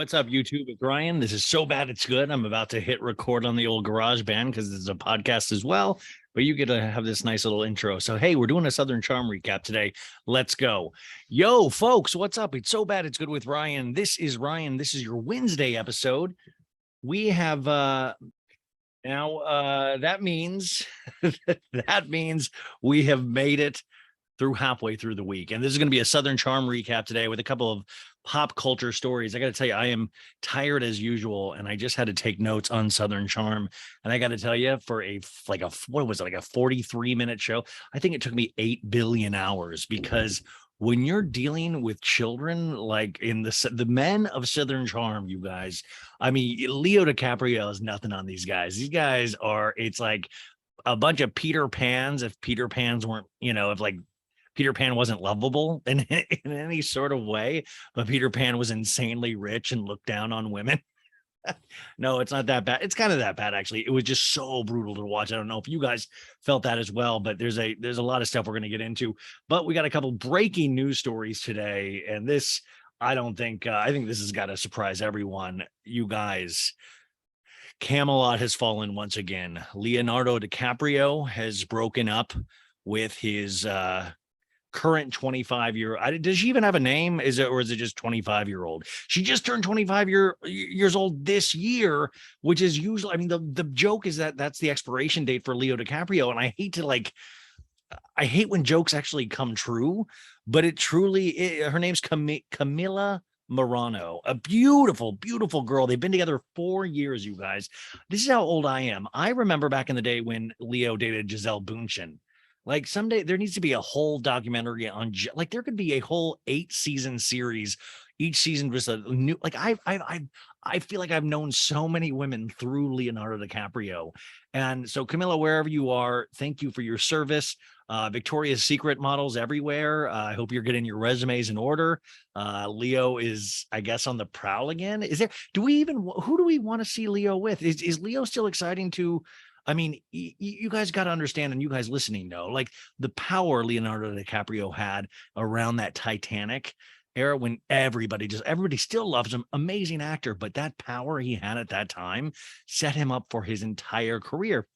What's up, YouTube? It's Ryan. This is So Bad It's Good. I'm about to hit record on the old garage band because this is a podcast as well, but you get to have this nice little intro. So, hey, we're doing a Southern Charm recap today. Let's go. Yo, folks, what's up? It's So Bad It's Good with Ryan. This is Ryan. This is your Wednesday episode. We have that means that means we have made it through halfway through the week. And this is going to be a Southern Charm recap today with a couple of pop culture stories. I got to tell you, I am tired as usual, and I just had to take notes on Southern Charm. And I got to tell you, for what was it, like a 43-minute show? I think it took me 8 billion hours because when you're dealing with children, like in the men of Southern Charm, you guys, I mean, Leo DiCaprio is nothing on these guys. These guys are, it's like a bunch of Peter Pans. If Peter Pans weren't, if like Peter Pan wasn't lovable in any sort of way, but Peter Pan was insanely rich and looked down on women. No, it's not that bad. It's kind of that bad, actually. It was just so brutal to watch. I don't know if you guys felt that as well, but there's a lot of stuff we're going to get into. But we got a couple breaking news stories today, and this, I think this has got to surprise everyone. You guys, Camelot has fallen once again. Leonardo DiCaprio has broken up with his current 25-year. Does she even have a name? Is it just 25-year-old? She just turned 25 years old this year, which is usually, I mean, the joke is that that's the expiration date for Leo DiCaprio. And I hate when jokes actually come true, but her name's Camila Morano, a beautiful, beautiful girl. They've been together 4 years, you guys. This is how old I am. I remember back in the day when Leo dated Gisele Bündchen. Like someday there needs to be a whole documentary on, like there could be a whole 8-season series, each season just a new, like I feel like I've known so many women through Leonardo DiCaprio. And so Camilla, wherever you are, thank you for your service. Victoria's Secret models everywhere. I hope you're getting your resumes in order. Leo is, I guess, on the prowl again. Who do we want to see Leo with? Is Leo still exciting to, I mean, you guys got to understand, and you guys listening know, like the power Leonardo DiCaprio had around that Titanic era when everybody still loves him. Amazing actor, but that power he had at that time set him up for his entire career.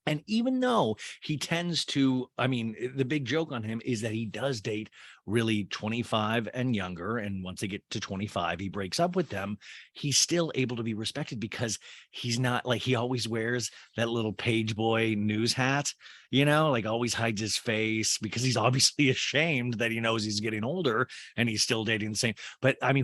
And even though he tends to, I mean, the big joke on him is that he does date really 25 and younger. And once they get to 25, he breaks up with them. He's still able to be respected because he's not like, he always wears that little page boy news hat, like always hides his face because he's obviously ashamed that he knows he's getting older and he's still dating the same. But I mean,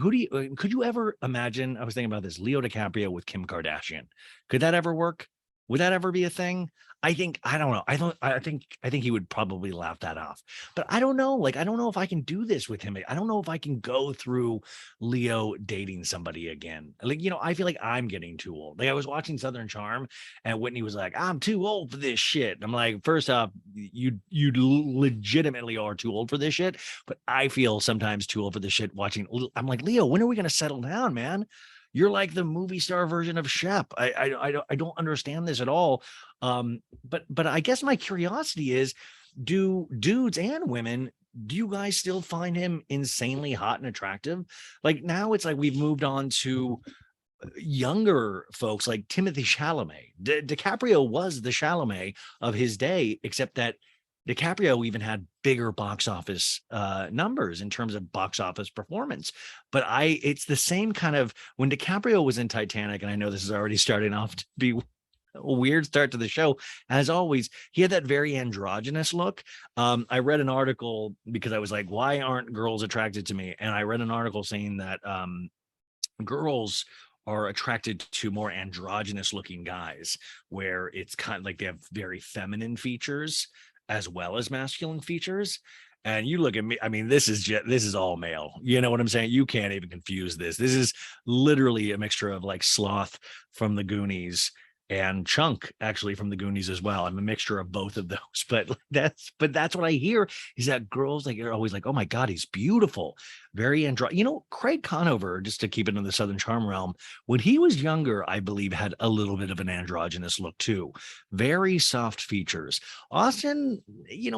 could you ever imagine, I was thinking about this, Leo DiCaprio with Kim Kardashian? Could that ever work? Would that ever be a thing? I don't know. I think he would probably laugh that off, but I don't know. Like, I don't know if I can do this with him. I don't know if I can go through Leo dating somebody again. Like, I feel like I'm getting too old. Like I was watching Southern Charm and Whitney was like, I'm too old for this shit. And I'm like, first off, you legitimately are too old for this shit. But I feel sometimes too old for this shit watching. I'm like, Leo, when are we going to settle down, man? You're like the movie star version of Shep. I don't understand this at all. But I guess my curiosity is, do dudes and women, do you guys still find him insanely hot and attractive? Like now it's like we've moved on to younger folks like Timothy Chalamet. DiCaprio was the Chalamet of his day, except that DiCaprio even had bigger box office numbers in terms of box office performance. But it's the same kind of, when DiCaprio was in Titanic, and I know this is already starting off to be a weird start to the show. As always, he had that very androgynous look. I read an article because I was like, why aren't girls attracted to me? And I read an article saying that girls are attracted to more androgynous looking guys, where it's kind of like they have very feminine features as well as masculine features. And you look at me, I mean, this is all male. You know what I'm saying? You can't even confuse this. This is literally a mixture of like Sloth from the Goonies and Chunk actually from the Goonies as well. I'm a mixture of both of those, but that's what I hear is that girls like are always like, oh my God, he's beautiful. Very Craig Conover, just to keep it in the Southern Charm realm, when he was younger, I believe had a little bit of an androgynous look too. Very soft features. Austen,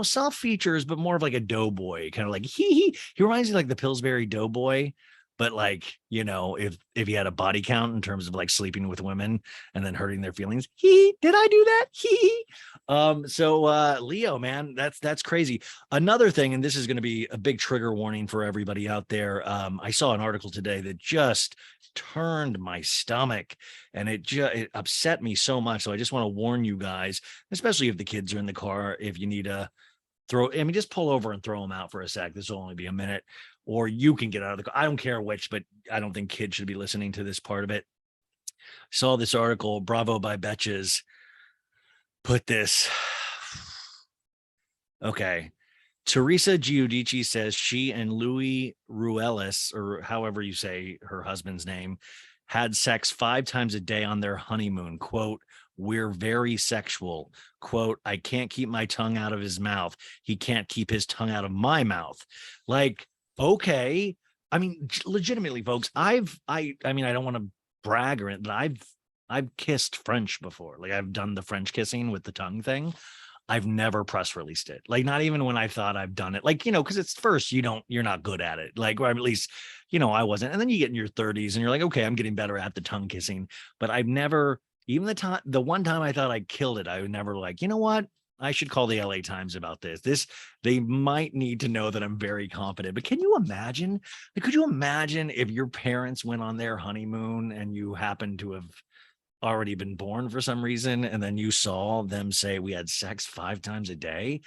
soft features, but more of like a doughboy, kind of like he reminds me like the Pillsbury Doughboy. but like, if he had a body count in terms of like sleeping with women and then hurting their feelings, did I do that? So Leo, man, that's crazy. Another thing, and this is going to be a big trigger warning for everybody out there. I saw an article today that just turned my stomach, and it upset me so much. So I just want to warn you guys, especially if the kids are in the car, if you need to just pull over and throw them out for a sec. This will only be a minute, or you can get out of the car. I don't care which, but I don't think kids should be listening to this part of it. Saw this article, Bravo by Betches put this. Okay. Teresa Giudice says she and Louis Ruelas, or however you say her husband's name, had sex 5 times a day on their honeymoon. Quote, "We're very sexual." Quote, "I can't keep my tongue out of his mouth. He can't keep his tongue out of my mouth." Like, okay. I mean, legitimately, folks, I don't want to brag or it, but I've kissed French before. Like, I've done the French kissing with the tongue thing. I've never press released it. Like, not even when I thought I've done it. Like, because it's first, you're not good at it. Like, or at least, I wasn't. And then you get in your 30s and you're like, okay, I'm getting better at the tongue kissing. But I've never, even the one time I thought I killed it, I was never like, you know what? I should call the LA Times about this. They might need to know that I'm very confident. But can you imagine? Like, could you imagine if your parents went on their honeymoon and you happened to have already been born for some reason, and then you saw them say we had sex 5 times a day?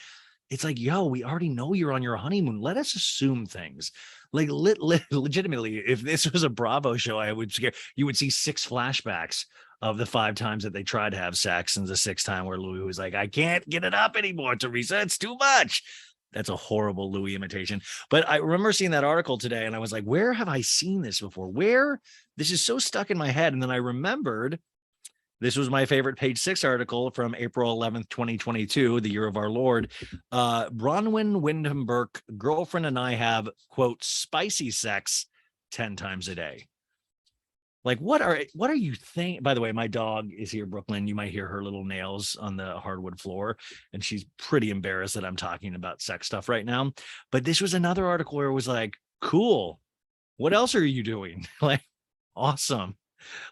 It's like, yo, we already know you're on your honeymoon. Let us assume things. Like, legitimately, if this was a Bravo show, you would see 6 flashbacks of the 5 times that they tried to have sex, and the 6th time where Louis was like, I can't get it up anymore, Teresa, it's too much. That's a horrible Louis imitation. But I remember seeing that article today and I was like, where have I seen this before? This is so stuck in my head. And then I remembered, this was my favorite Page 6 article from April 11th, 2022, the year of our Lord. Bronwyn Wyndham Burke, girlfriend and I have, quote, spicy sex 10 times a day. Like, what are you thinking? By the way, my dog is here, Brooklyn. You might hear her little nails on the hardwood floor, and she's pretty embarrassed that I'm talking about sex stuff right now. But this was another article where it was like, cool. What else are you doing? Like, awesome.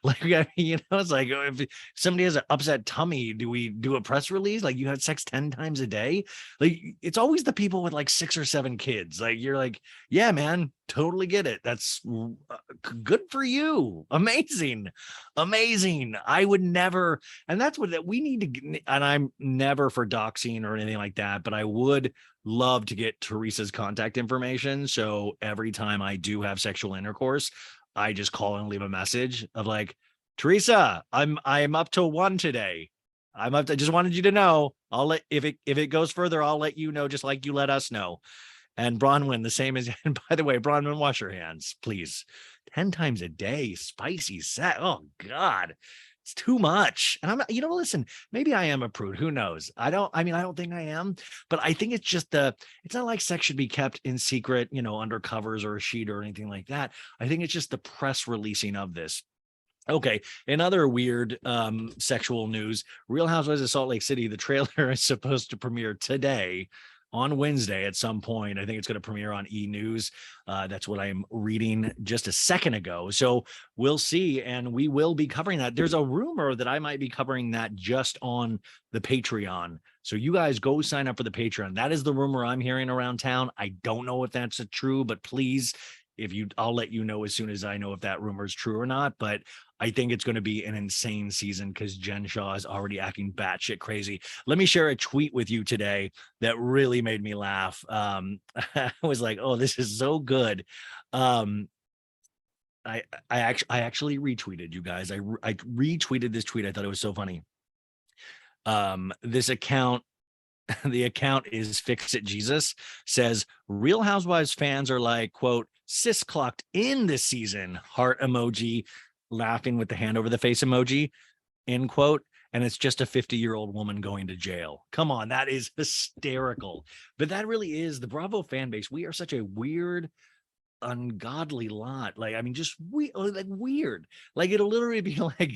Like, I mean, it's like, if somebody has an upset tummy, do we do a press release? Like, you had sex 10 times a day? Like, it's always the people with like 6 or 7 kids. Like, you're like, yeah, man, totally get it. That's good for you. Amazing. I would never, and that's what we need to, and I'm never for doxing or anything like that, but I would love to get Teresa's contact information. So every time I do have sexual intercourse, I just call and leave a message of like, Teresa, I'm up to 1 today. I just wanted you to know. I'll let, if it goes further, I'll let you know, just like you let us know. And Bronwyn, the same as, and by the way, Bronwyn, wash your hands, please. 10 times a day, spicy sex. Oh God, it's too much. And I'm not, listen, maybe I am a prude. Who knows? I don't think I am, but I think it's just it's not like sex should be kept in secret, under covers or a sheet or anything like that. I think it's just the press releasing of this. Okay. In other weird sexual news, Real Housewives of Salt Lake City, the trailer is supposed to premiere today on Wednesday at some point. I think it's going to premiere on E! News. That's what I'm reading just a second ago. So we'll see. And we will be covering that. There's a rumor that I might be covering that just on the Patreon. So you guys go sign up for the Patreon. That is the rumor I'm hearing around town. I don't know if that's true, but please, I'll let you know as soon as I know if that rumor is true or not. But I think it's going to be an insane season because Jen Shaw is already acting batshit crazy. Let me share a tweet with you today that really made me laugh. I was like, oh, this is so good. I actually retweeted, you guys. I retweeted this tweet. I thought it was so funny. This account, the account is Fix It Jesus, says Real Housewives fans are like, quote, sis clocked in this season, heart emoji, laughing with the hand over the face emoji, end quote. And it's just a 50-year-old woman going to jail. Come on, that is hysterical. But that really is the Bravo fan base. We are such a weird, ungodly lot. Like, I mean, just weird. Like, it'll literally be like,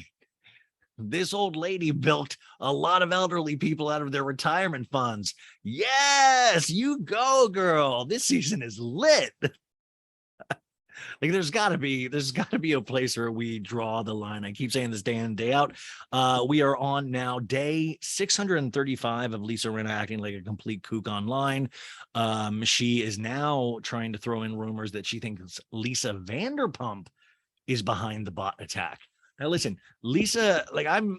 this old lady bilked a lot of elderly people out of their retirement funds. Yes, you go, girl. This season is lit. Like there's gotta be a place where we draw the line. I keep saying this day in, day out. We are on now day 635 of Lisa Rinna acting like a complete kook online. She is now trying to throw in rumors that she thinks Lisa Vanderpump is behind the bot attack. Now listen, Lisa, like I'm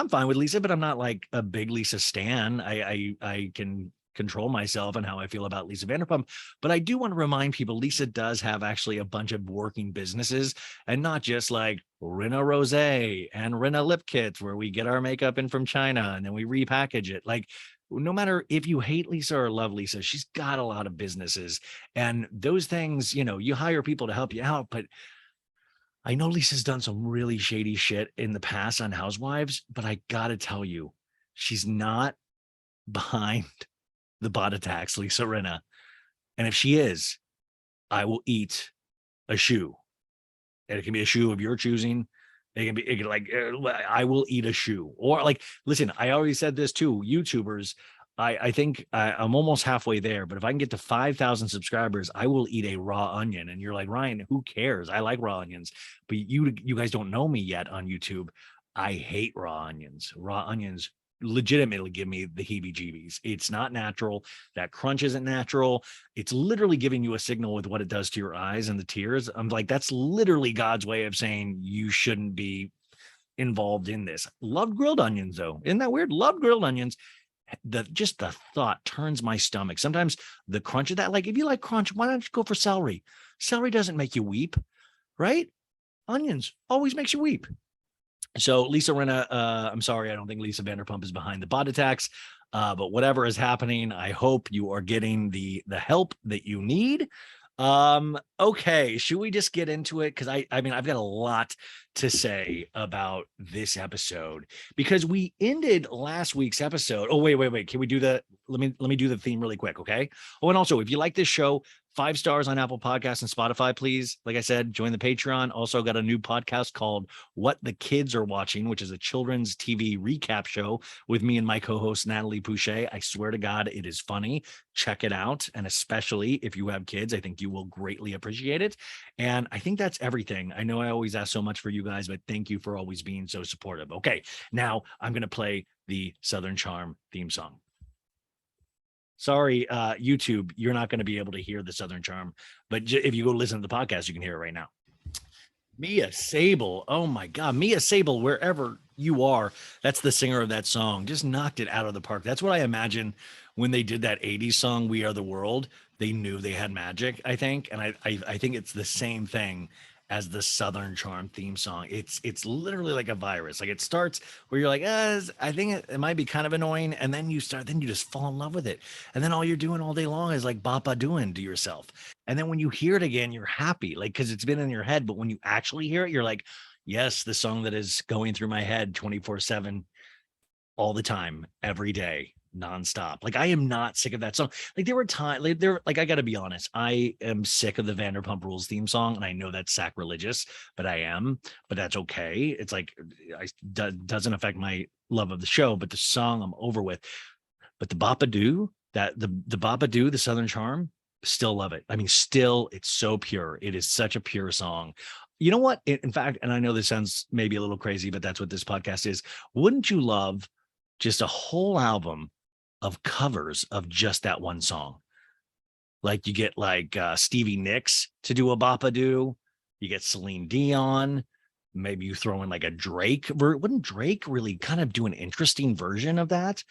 fine with Lisa, but I'm not like a big Lisa stan. I can control myself and how I feel about Lisa Vanderpump. But I do want to remind people Lisa does have actually a bunch of working businesses and not just like Rinna Rosé and Rinna Lip Kits, where we get our makeup in from China and then we repackage it. Like, no matter if you hate Lisa or love Lisa, she's got a lot of businesses. And those things, you hire people to help you out. But I know Lisa's done some really shady shit in the past on Housewives, but I got to tell you, she's not behind the bot attacks, Lisa Rinna. And if she is, I will eat a shoe. And it can be a shoe of your choosing. It can like, I will eat a shoe. Or like, listen, I already said this too, YouTubers. I think I'm almost halfway there, but if I can get to 5,000 subscribers, I will eat a raw onion. And you're like, Ryan, who cares? I like raw onions, but you guys don't know me yet on YouTube. I hate raw onions. Raw onions legitimately give me the heebie-jeebies. It's not natural. That crunch isn't natural. It's literally giving you a signal with what it does to your eyes and the tears. I'm like, that's literally God's way of saying you shouldn't be involved in this. Loved grilled onions, though. Isn't that weird? Loved grilled onions. Just the thought turns my stomach. Sometimes the crunch of that, like if you like crunch, why don't you go for celery? Celery doesn't make you weep, right? Onions always makes you weep. So Lisa Rinna, I'm sorry, I don't think Lisa Vanderpump is behind the bot attacks, but whatever is happening, I hope you are getting the help that you need. Okay, should we just get into it? Because I mean, I've got a lot to say about this episode because we ended last week's episode. Oh, wait. Can we do the let me do the theme really quick, okay? Oh, and also if you like this show, 5 stars on Apple Podcasts and Spotify, please. Like I said, join the Patreon. Also got a new podcast called What the Kids Are Watching, which is a children's TV recap show with me and my co-host, Natalie Pouchet. I swear to God, it is funny. Check it out. And especially if you have kids, I think you will greatly appreciate it. And I think that's everything. I know I always ask so much for you guys, but thank you for always being so supportive. Okay, now I'm going to play the Southern Charm theme song. Sorry, YouTube, you're not going to be able to hear the Southern Charm, but if you go listen to the podcast, you can hear it right now. Mia Sable, oh my God, Mia Sable, wherever you are, that's the singer of that song. Just knocked it out of the park. That's what I imagine when they did that 80s song, We Are the World. They knew they had magic, I think. And I think it's the same thing as the Southern Charm theme song. It's literally like a virus. Like it starts where you're like, I think it might be kind of annoying. And then you just fall in love with it. And then all you're doing all day long is like bapa doing to yourself. And then when you hear it again, you're happy, like, because it's been in your head. But when you actually hear it, you're like, yes, the song that is going through my head 24/7 all the time, every day, nonstop. Like I am not sick of that song. Like there were times, like I got to be honest, I am sick of the Vanderpump Rules theme song, and I know that's sacrilegious, but I am. But that's okay. It's like doesn't affect my love of the show, but the song I'm over with. But the Bapa-Doo, the Bapa-Doo, the Southern Charm, still love it. I mean, still, it's so pure. It is such a pure song. You know what? In fact, and I know this sounds maybe a little crazy, but that's what this podcast is. Wouldn't you love just a whole album of covers of just that one song? Like you get like Stevie Nicks to do a Bapa-Doo. You get Celine Dion. Maybe you throw in like a Drake. Wouldn't Drake really kind of do an interesting version of that?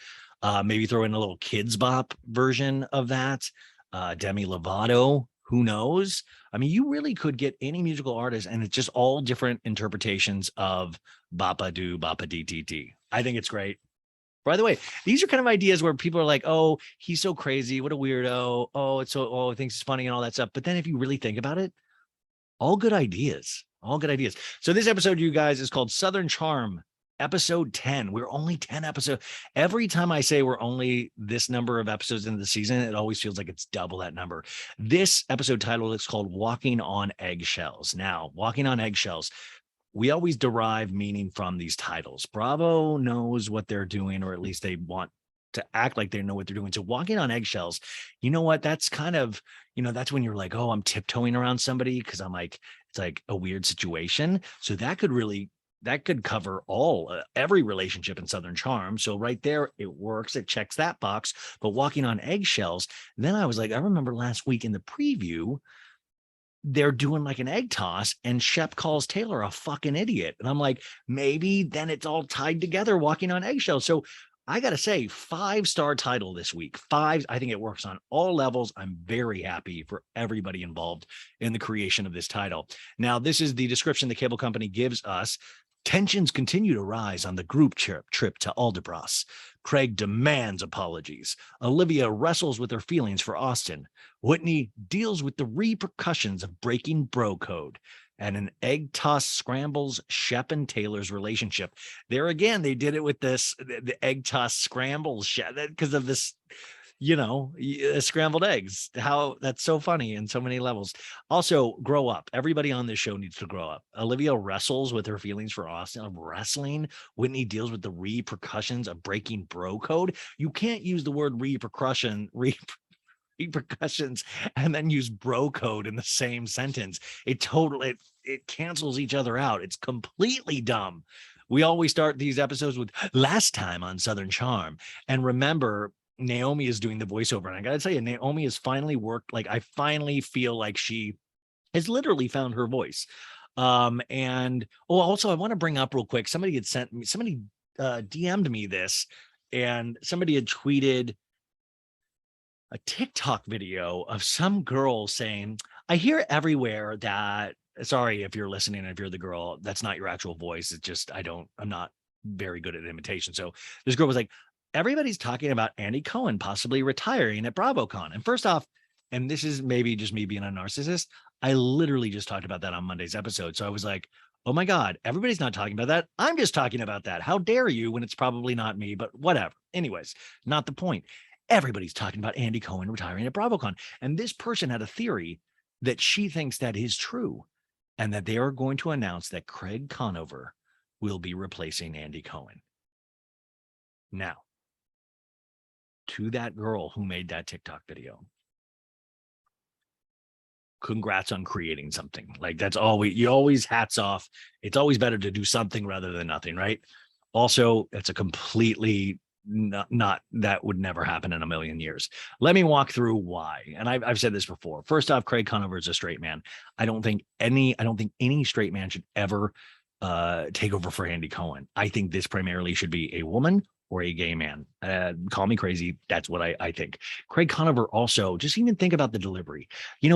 Maybe throw in a little Kids Bop version of that. Demi Lovato, who knows? I mean, you really could get any musical artist, and it's just all different interpretations of Bapa-Doo, Bapa-Dee-Dee-Dee. I think it's great. By the way, these are kind of ideas where people are like, oh, he's so crazy. What a weirdo. Oh, he thinks it's funny and all that stuff. But then if you really think about it, all good ideas, all good ideas. So this episode, you guys, is called Southern Charm, episode 10. We're only 10 episodes. Every time I say we're only this number of episodes into the season, it always feels like it's double that number. This episode title is called Walking on Eggshells. Now, Walking on Eggshells, we always derive meaning from these titles. Bravo knows what they're doing, or at least they want to act like they know what they're doing. So walking on eggshells, you know what? That's kind of, that's when you're like, oh, I'm tiptoeing around somebody because I'm like, it's like a weird situation. So that could cover every relationship in Southern Charm. So right there, it works. It checks that box. But walking on eggshells, then I was like, I remember last week in the preview, they're doing like an egg toss and Shep calls Taylor a fucking idiot. And I'm like, maybe then it's all tied together walking on eggshells. So I got to say 5-star title this week. 5. I think it works on all levels. I'm very happy for everybody involved in the creation of this title. Now, this is the description the cable company gives us. Tensions continue to rise on the group trip to Aldebras. Craig demands apologies. Olivia wrestles with her feelings for Austen. Whitney deals with the repercussions of breaking bro code. And an egg toss scrambles Shep and Taylor's relationship. There again, they did it with the egg toss scrambles because of this, scrambled eggs. How that's so funny in so many levels. Also, grow up. Everybody on this show needs to grow up. Olivia wrestles with her feelings for Austen. Wrestling. Whitney deals with the repercussions of breaking bro code. You can't use the word repercussions and then use bro code in the same sentence. It cancels each other out. It's completely dumb. We always start these episodes with last time on Southern Charm. And remember, Naomie is doing the voiceover. And I got to tell you, Naomie has finally worked. Like, I finally feel like she has literally found her voice. And also I want to bring up real quick, somebody DM'd me this, and somebody had tweeted a TikTok video of some girl saying, I hear everywhere that, sorry if you're listening, if you're the girl, that's not your actual voice. It's just, I'm not very good at imitation. So this girl was like, everybody's talking about Andy Cohen possibly retiring at Bravocon. And first off, and this is maybe just me being a narcissist, I literally just talked about that on Monday's episode. So I was like, oh my God, everybody's not talking about that. I'm just talking about that. How dare you, when it's probably not me, but whatever. Anyways, not the point. Everybody's talking about Andy Cohen retiring at Bravocon. And this person had a theory that she thinks that is true, and that they are going to announce that Craig Conover will be replacing Andy Cohen. Now, to that girl who made that TikTok video, congrats on creating something. Like, that's you always hats off. It's always better to do something rather than nothing, right? Also, it's a completely not that would never happen in a million years. Let me walk through why. And I've said this before. First off, Craig Conover is a straight man. I don't think any straight man should ever take over for Andy Cohen. I think this primarily should be a woman or a gay man. Call me crazy. That's what I think. Craig Conover also, just even think about the delivery.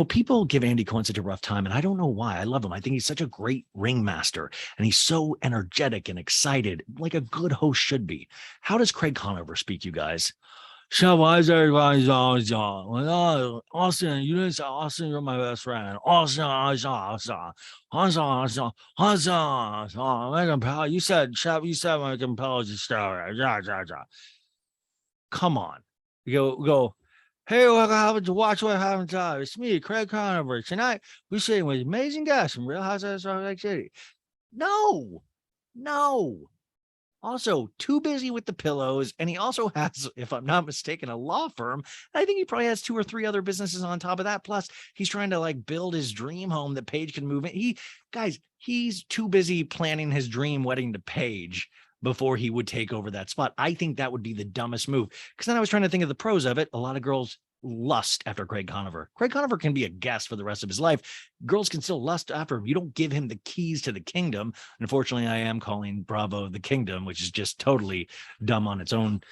People give Andy Cohen such a rough time, and I don't know why. I love him. I think he's such a great ringmaster, and he's so energetic and excited, like a good host should be. How does Craig Conover speak, you guys? Shep, why is everybody always Austen, you didn't say Austen, you're my best friend. Austen, you said, Shep, you said my compels your story. Come on. You go, hey, welcome happened to watch what happened to. It's me, Craig Conover. Tonight, we're sitting with amazing guests from Real Housewives of Salt Lake City. No. Also, too busy with the pillows. And he also has, if I'm not mistaken, a law firm. I think he probably has 2 or 3 other businesses on top of that. Plus, he's trying to build his dream home that Paige can move in. He's too busy planning his dream wedding to Paige before he would take over that spot. I think that would be the dumbest move. Because then I was trying to think of the pros of it. A lot of girls lust after Craig Conover. Craig Conover can be a guest for the rest of his life. Girls can still lust after him. You don't give him the keys to the kingdom. Unfortunately, I am calling Bravo the kingdom, which is just totally dumb on its own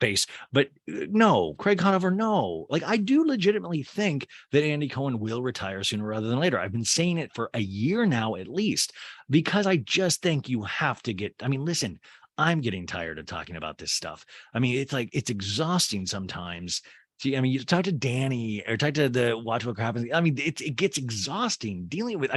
base. But no, Craig Conover, no. I do legitimately think that Andy Cohen will retire sooner rather than later. I've been saying it for a year now, at least, because I just think you have to listen, I'm getting tired of talking about this stuff. It's exhausting sometimes. You talk to Danny or talk to the Watch What Happens. It gets exhausting dealing with.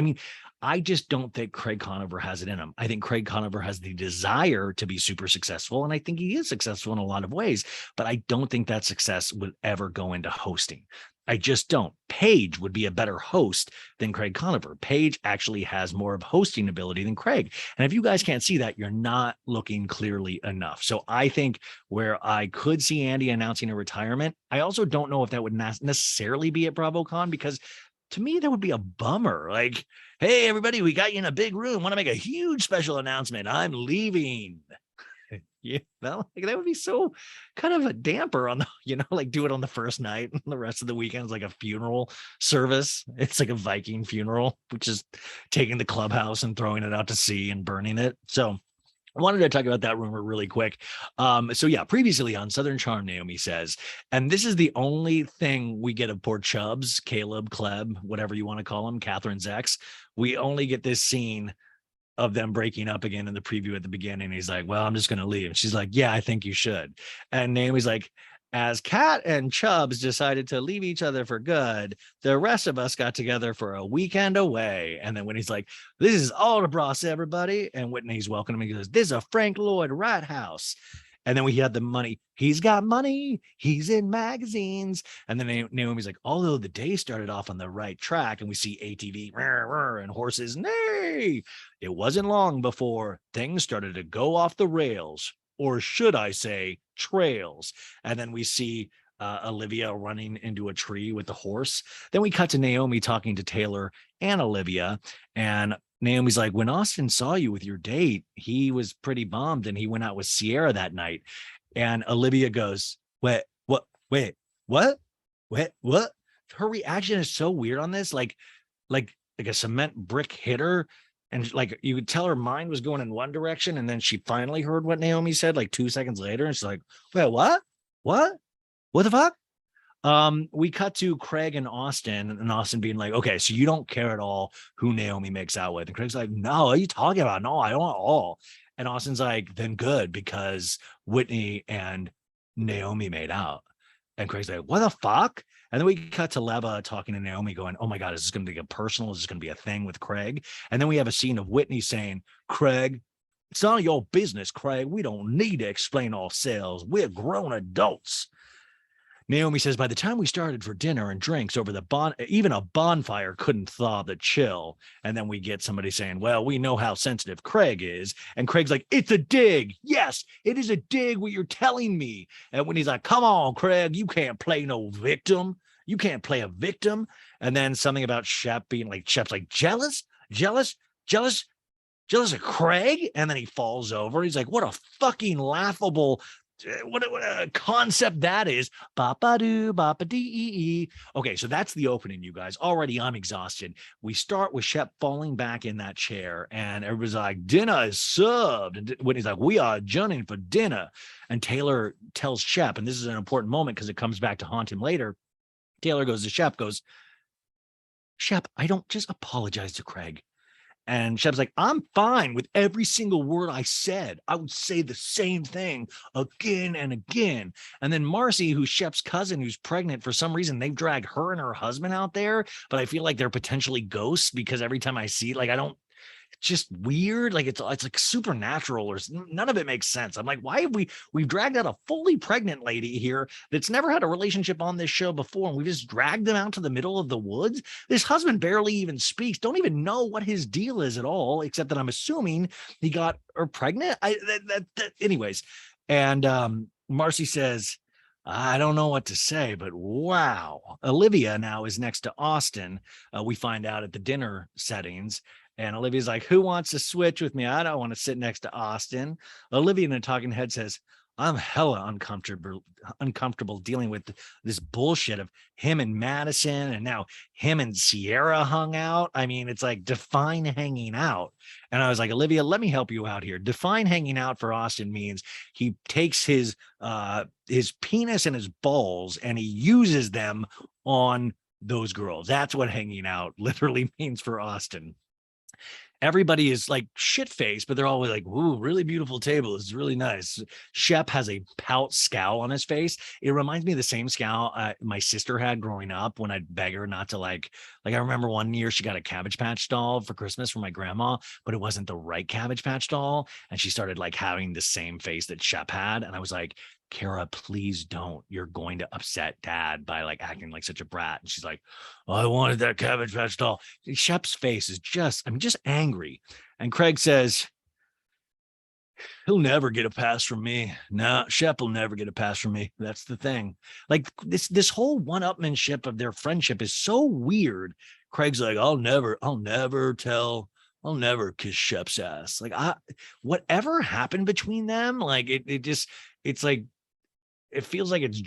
I just don't think Craig Conover has it in him. I think Craig Conover has the desire to be super successful, and I think he is successful in a lot of ways, but I don't think that success would ever go into hosting. I just don't. Paige would be a better host than Craig Conover. Paige actually has more of hosting ability than Craig. And if you guys can't see that, you're not looking clearly enough. So I think where I could see Andy announcing a retirement, I also don't know if that would not necessarily be at Bravocon, because to me, that would be a bummer. Like, hey, everybody, we got you in a big room. Want to make a huge special announcement. I'm leaving. Yeah, like that would be so kind of a damper on the, like do it on the first night and the rest of the weekend is like a funeral service. It's like a Viking funeral, which is taking the clubhouse and throwing it out to sea and burning it. So I wanted to talk about that rumor really quick. So yeah, previously on Southern Charm, Naomie says, and this is the only thing we get of poor Chubbs, Caleb, Chleb, whatever you want to call him, Kathryn's ex. We only get this scene of them breaking up again in the preview at the beginning. He's like, well, I'm just going to leave. And she's like, yeah, I think you should. And Naomie's like, as Kat and Chubbs decided to leave each other for good, the rest of us got together for a weekend away. And then when he's like, this is all the bros, everybody. And Whitney's welcoming him. He goes, this is a Frank Lloyd Wright house. And then we had the money. He's got money. He's in magazines. And then Naomie's like, although the day started off on the right track and we see ATV and horses, nay, it wasn't long before things started to go off the rails, or should I say trails. And then we see Olivia running into a tree with the horse. Then we cut to Naomie talking to Taylor and Olivia. And Naomie's like, when Austen saw you with your date, he was pretty bummed and he went out with Sierra that night. And Olivia goes, wait, what? Her reaction is so weird on this. Like a cement brick hit her. And like you could tell her mind was going in one direction. And then she finally heard what Naomie said like 2 seconds later. And she's like, wait, what? What the fuck? We cut to Craig and Austen being like, okay, so you don't care at all who Naomie makes out with. And Craig's like, no, what are you talking about? No, I don't at all. And Austen's like, then good, because Whitney and Naomie made out. And Craig's like, what the fuck? And then we cut to Leva talking to Naomie going, oh my God, is this going to get personal? Is this going to be a thing with Craig? And then we have a scene of Whitney saying, Craig, it's none of your business, Craig. We don't need to explain ourselves. We're grown adults. Naomie says, by the time we started for dinner and drinks over the even a bonfire couldn't thaw the chill. And then we get somebody saying, well, we know how sensitive Craig is. And Craig's like, it's a dig. Yes, it is a dig what you're telling me. And when he's like, come on, Craig, you can't play no victim. You can't play a victim. And then something about Shep being like, Shep's like, jealous of Craig. And then he falls over. He's like, what a fucking laughable what a concept that is. Bop-a-doo, bop-a-dee-ee. Okay, so that's the opening, you guys. Already I'm exhausted. We start with Shep falling back in that chair, and everybody's like, dinner is served. And Whitney's like, we are adjourning for dinner. And Taylor tells Shep, and this is an important moment because it comes back to haunt him later. Taylor goes to Shep, Shep, I don't just apologize to Craig. And Shep's like, I'm fine with every single word I said. I would say the same thing again and again. And then Marcie, who's Shep's cousin, who's pregnant, for some reason, they've dragged her and her husband out there. But I feel like they're potentially ghosts because every time I see, like, it's just weird. Like it's like supernatural, or none of it makes sense. I'm like, why have we've dragged out a fully pregnant lady here that's never had a relationship on this show before, and we just dragged them out to the middle of the woods? This husband barely even speaks, don't even know what his deal is at all, except that I'm assuming he got her pregnant. Anyways. And Marcie says, I don't know what to say, but wow. Olivia now is next to Austen. We find out at the dinner settings. And Olivia's like, who wants to switch with me? I don't want to sit next to Austen. Olivia in a talking head says, I'm hella uncomfortable dealing with this bullshit of him and Madison, and now him and Sierra hung out. I mean, it's like, define hanging out. And I was like, Olivia, let me help you out here. Define hanging out for Austen means he takes his penis and his balls and he uses them on those girls. That's what hanging out literally means for Austen. Everybody is like shit-faced, but they're always like, ooh, really beautiful table. It's really nice. Shep has a pout scowl on his face. It reminds me of the same scowl my sister had growing up when I'd beg her not to like I remember one year she got a Cabbage Patch doll for Christmas from my grandma, but it wasn't the right Cabbage Patch doll. And she started like having the same face that Shep had. And I was like, Kara, please don't. You're going to upset dad by like acting like such a brat. And she's like, oh, I wanted that Cabbage Patch doll. Shep's face is just angry. And Craig says, he'll never get a pass from me. No, Shep will never get a pass from me. That's the thing. Like this whole one-upmanship of their friendship is so weird. Craig's like, I'll never kiss Shep's ass. Like, whatever happened between them, like it's like, it feels like it's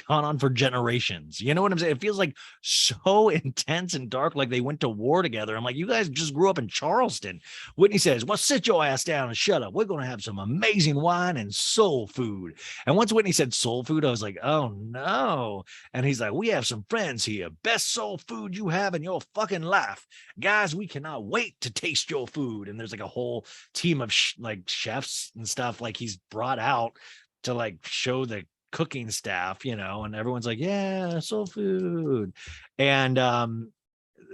gone on for generations. You know what I'm saying? It feels like so intense and dark, like they went to war together. I'm like, you guys just grew up in Charleston. Whitney says, well, sit your ass down and shut up. We're going to have some amazing wine and soul food. And once Whitney said soul food, I was like, oh no. And he's like, we have some friends here. Best soul food you have in your fucking life. Guys, we cannot wait to taste your food. And there's like a whole team of like chefs and stuff like he's brought out to like show the cooking staff, you know, and everyone's like, yeah, soul food. And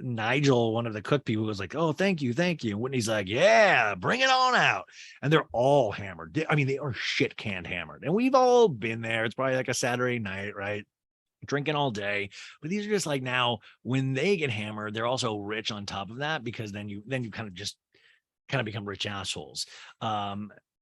Nigel, one of the cook people, was like, oh, thank you. And Whitney's like, yeah, bring it on out. And they're all hammered. I mean, they are shit canned hammered. And we've all been there. It's probably like a Saturday night, right? Drinking all day. But these are just like, now when they get hammered, they're also rich on top of that, because then you kind of become rich assholes.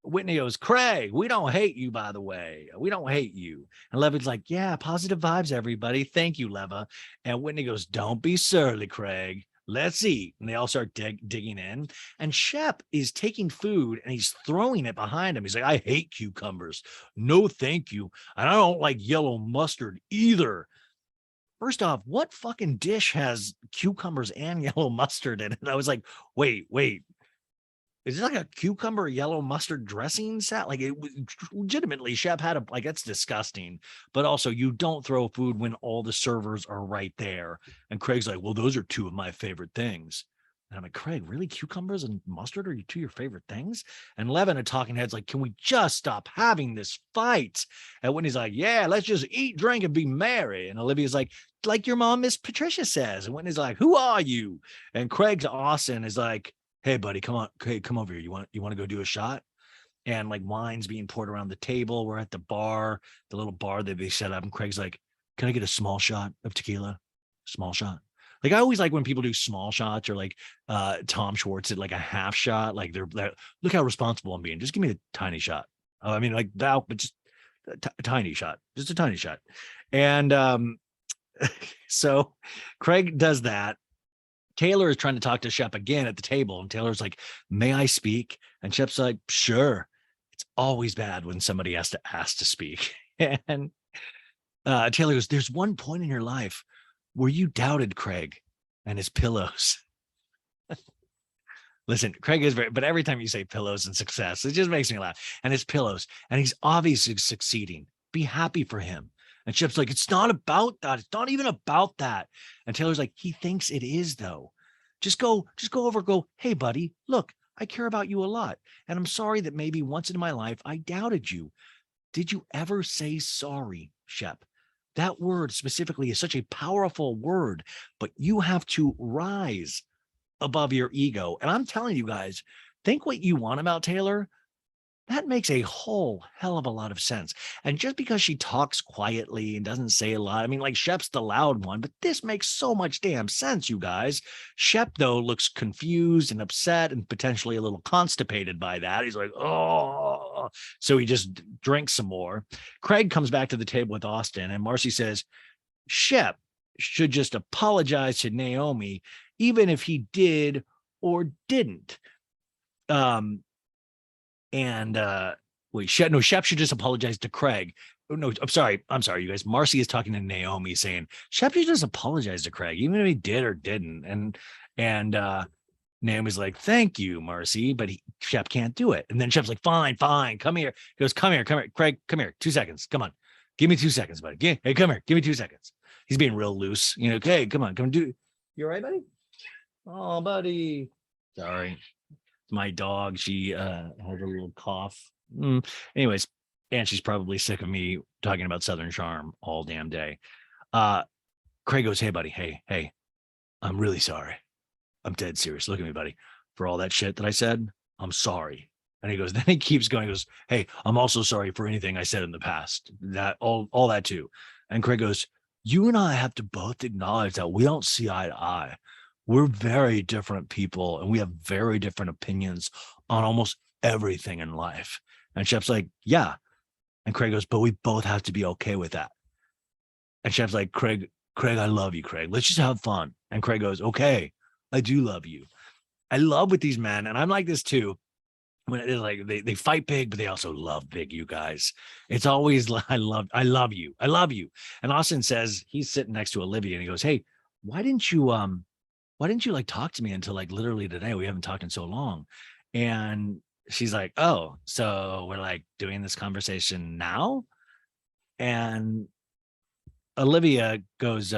Whitney goes, Craig, we don't hate you, by the way. We don't hate you. And Leva's like, yeah, positive vibes, everybody. Thank you, Leva. And Whitney goes, don't be surly, Craig. Let's eat. And they all start digging in. And Shep is taking food and he's throwing it behind him. He's like, I hate cucumbers. No, thank you. And I don't like yellow mustard either. First off, what fucking dish has cucumbers and yellow mustard in it? And I was like, wait. Is it like a cucumber yellow mustard dressing set? Like, it legitimately, Shep had a, like, that's disgusting. But also, you don't throw food when all the servers are right there. And Craig's like, well, those are two of my favorite things. And I'm like, Craig, really? Cucumbers and mustard are two of your favorite things? And Levin and Talking Heads like, can we just stop having this fight? And Whitney's like, yeah, let's just eat, drink, and be merry. And Olivia's like your mom, Miss Patricia says. And Whitney's like, who are you? And Craig to Austin is like, hey, buddy, come on. Hey, come over here. You want to go do a shot? And like wine's being poured around the table. We're at the bar, the little bar that they set up. And Craig's like, can I get a small shot of tequila? Small shot. Like, I always like when people do small shots, or like Tom Schwartz did like a half shot. Like they're look how responsible I'm being. Just give me a tiny shot. I mean, like that, but just a tiny shot, just a tiny shot. And so Craig does that. Taylor is trying to talk to Shep again at the table, and Taylor's like, may I speak? And Shep's like, sure. It's always bad when somebody has to ask to speak. And Taylor goes, there's one point in your life where you doubted Craig and his pillows. Listen, Craig is but every time you say pillows and success, it just makes me laugh. And his pillows, and he's obviously succeeding. Be happy for him. And Shep's like, it's not about that. It's not even about that. And Taylor's like, he thinks it is, though. Just go over, hey, buddy, look, I care about you a lot. And I'm sorry that maybe once in my life I doubted you. Did you ever say sorry, Shep? That word specifically is such a powerful word, but you have to rise above your ego. And I'm telling you guys, think what you want about Taylor. That makes a whole hell of a lot of sense. And just because she talks quietly and doesn't say a lot, I mean, like, Shep's the loud one, but this makes so much damn sense, you guys. Shep, though, looks confused and upset and potentially a little constipated by that. He's like, oh, so he just drinks some more. Craig comes back to the table with Austen, and Marcie says, Shep should just apologize to Naomie, even if he did or didn't. Shep should just apologize to Craig. No, I'm sorry, you guys. Marcie is talking to Naomie, saying Shep should just apologize to Craig, even if he did or didn't. And Naomie's like, thank you, Marcie, but Shep can't do it. And then Shep's like, fine, come here. He goes, come here, Craig, come here, 2 seconds, come on, give me 2 seconds, buddy. Hey, come here, give me 2 seconons. He's being real loose, you know. Okay, come on, do. You all right, buddy? Oh, buddy. Sorry. My dog, she has a little cough. Anyways, and she's probably sick of me talking about Southern Charm all damn day. Craig goes, hey, buddy, hey, I'm really sorry. I'm dead serious. Look at me, buddy. For all that shit that I said, I'm sorry. And he goes, then he keeps going. He goes, hey, I'm also sorry for anything I said in the past. That all that too. And Craig goes, you and I have to both acknowledge that we don't see eye to eye. We're very different people and we have very different opinions on almost everything in life. And Shep's like, yeah. And Craig goes, but we both have to be okay with that. And Shep's like, Craig, I love you, Craig. Let's just have fun. And Craig goes, okay, I do love you. I love with these men, and I'm like this too. When it is like they fight big, but they also love big, you guys. It's always I love you. I love you. And Austen says he's sitting next to Olivia and he goes, hey, why didn't you like talk to me until like literally today? We haven't talked in so long. And she's like, oh, so we're like doing this conversation now? And Olivia goes,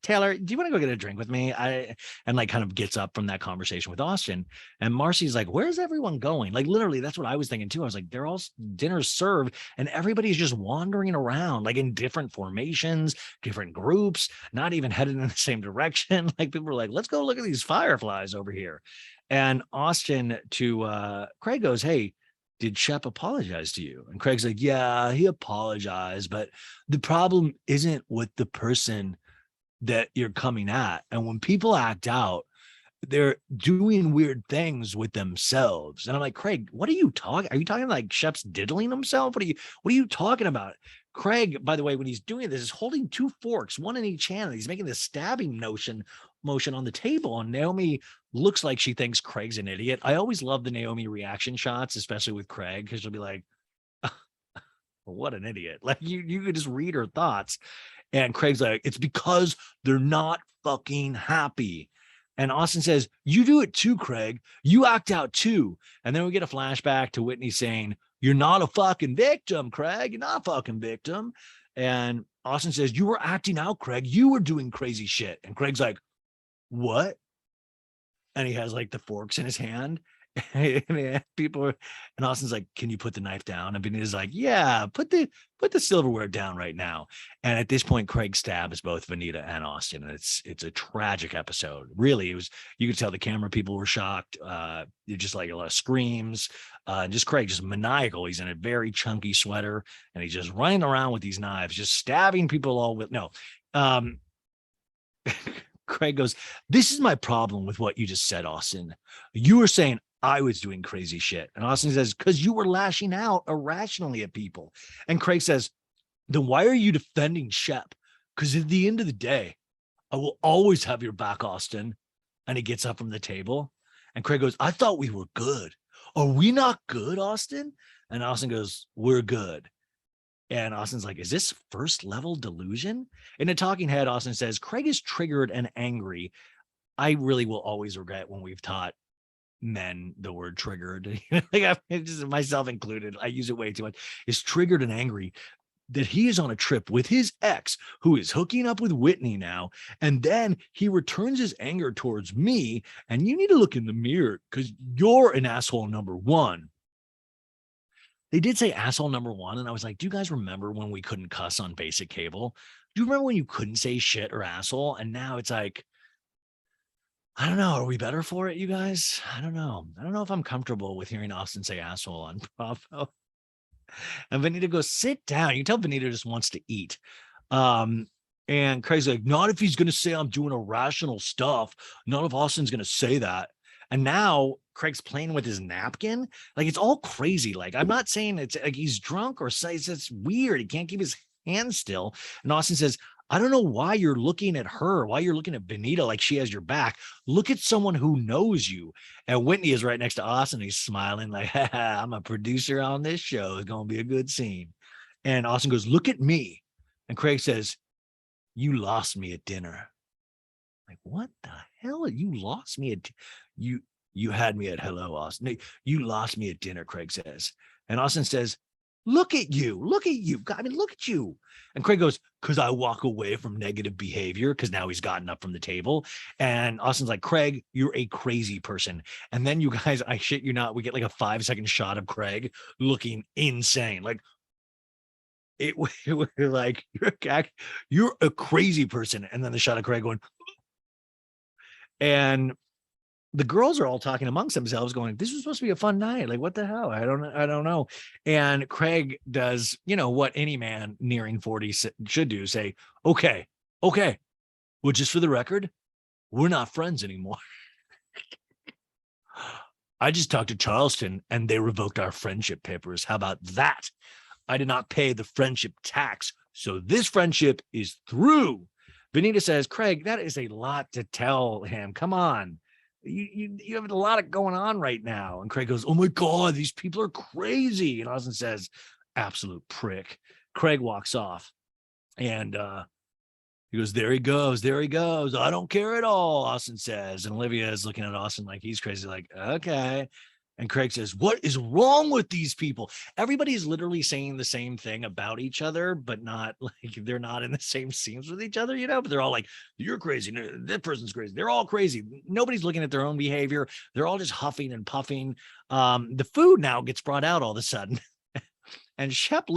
Taylor, do you want to go get a drink with me? And like kind of gets up from that conversation with Austen. And Marcie's like, where's everyone going? Like literally, that's what I was thinking too. I was like, they're all dinner's served and everybody's just wandering around like in different formations, different groups, not even headed in the same direction. Like people were like, let's go look at these fireflies over here. And Austen to Craig goes, hey, did Shep apologize to you? And Craig's like, yeah, he apologized, but the problem isn't with the person that you're coming at. And when people act out, they're doing weird things with themselves. And I'm like, Craig, what are you talking? Are you talking like Shep's diddling himself? What are you talking about? Craig, by the way, when he's doing this, is holding two forks, one in each hand. And he's making this stabbing motion on the table. And Naomie looks like she thinks Craig's an idiot. I always love the Naomie reaction shots, especially with Craig, because she'll be like, what an idiot. Like you could just read her thoughts. And Craig's like, it's because they're not fucking happy. And Austen says, you do it too, Craig. You act out too. And then we get a flashback to Whitney saying, you're not a fucking victim, Craig. You're not a fucking victim. And Austen says, you were acting out, Craig. You were doing crazy shit. And Craig's like, what? And he has like the forks in his hand. And people are, and Austen's like, can you put the knife down? And Venita's like, yeah, put the silverware down right now. And at this point, Craig stabs both Venita and Austen. And it's a tragic episode. Really, it was, you could tell the camera people were shocked. Just like a lot of screams. And just Craig, just maniacal. He's in a very chunky sweater and he's just running around with these knives, just stabbing people all with no. Craig goes, this is my problem with what you just said, Austen. You were saying I was doing crazy shit. And Austen says, because you were lashing out irrationally at people. And Craig says, then why are you defending Shep? Because at the end of the day, I will always have your back, Austen. And he gets up from the table. And Craig goes, I thought we were good. Are we not good, Austen? And Austen goes, we're good. And Austen's like, is this first level delusion? In a talking head, Austen says, Craig is triggered and angry. I really will always regret when we've taught men the word triggered. Like just myself included. I use it way too much. Is triggered and angry that he is on a trip with his ex who is hooking up with Whitney now. And then he returns his anger towards me. And you need to look in the mirror because you're an asshole number one. They did say asshole number one. And I was like, do you guys remember when we couldn't cuss on basic cable? Do you remember when you couldn't say shit or asshole? And now it's like, I don't know. Are we better for it, you guys? I don't know. I don't know if I'm comfortable with hearing Austen say asshole on Bravo. And Venita goes, sit down. You can tell Venita just wants to eat. And Craig's like, not if he's going to say I'm doing irrational stuff. None of Austen's going to say that. And now Craig's playing with his napkin. Like it's all crazy. Like I'm not saying it's like he's drunk or says it's weird. He can't keep his hands still. And Austen says, I don't know why you're looking at her, why you're looking at Venita like she has your back. Look at someone who knows you. And Whitney is right next to Austen. He's smiling like, I'm a producer on this show. It's going to be a good scene. And Austen goes, look at me. And Craig says, you lost me at dinner. Like, what the hell? You lost me at you had me at hello, Austen. You lost me at dinner, Craig says. And Austen says, look at you. Look at you. I mean, look at you. And Craig goes, because I walk away from negative behavior, because now he's gotten up from the table. And Austen's like, Craig, you're a crazy person. And then you guys, I shit you not, we get like a 5-second shot of Craig looking insane. Like, it was like, you're a crazy person. And then the shot of Craig going, and the girls are all talking amongst themselves going, this was supposed to be a fun night. Like, what the hell? I don't know. And Craig does, what any man nearing 40 should do, say, okay. Well, just for the record, we're not friends anymore. I just talked to Charleston and they revoked our friendship papers. How about that? I did not pay the friendship tax. So this friendship is through. Venita says, Craig, that is a lot to tell him. Come on. You have a lot going on right now. And Craig goes, oh my God, these people are crazy. And Austen says, absolute prick. Craig walks off and he goes, there he goes. I don't care at all, Austen says. And Olivia is looking at Austen like he's crazy, like, okay. And Craig says, what is wrong with these people? Everybody's literally saying the same thing about each other, but not like they're not in the same scenes with each other, but they're all like, you're crazy. That person's crazy. They're all crazy. Nobody's looking at their own behavior. They're all just huffing and puffing. The food now gets brought out all of a sudden. And Shep's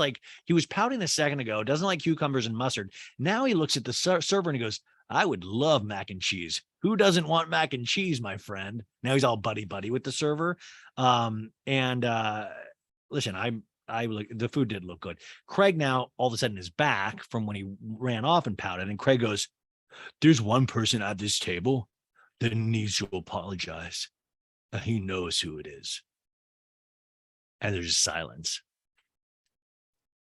like, he was pouting a second ago, doesn't like cucumbers and mustard. Now he looks at the server and he goes, I would love mac and cheese. Who doesn't want mac and cheese, my friend? Now he's all buddy with the server. Listen, the food did look good. Craig now all of a sudden is back from when he ran off and pouted. And Craig goes, there's one person at this table that needs to apologize. He knows who it is. And there's just silence.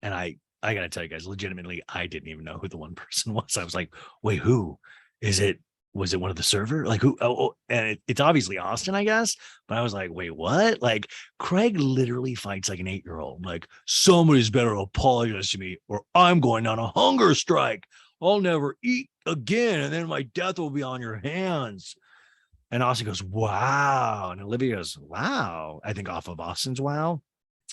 And I got to tell you guys, legitimately, I didn't even know who the one person was. I was like, wait, who is it? Was it one of the server? Like who? Oh, and it's obviously Austen, I guess. But I was like, wait, what? Like Craig literally fights like an 8-year-old. Like somebody's better apologize to me or I'm going on a hunger strike. I'll never eat again. And then my death will be on your hands. And Austen goes, wow. And Olivia goes, wow. I think off of Austen's wow.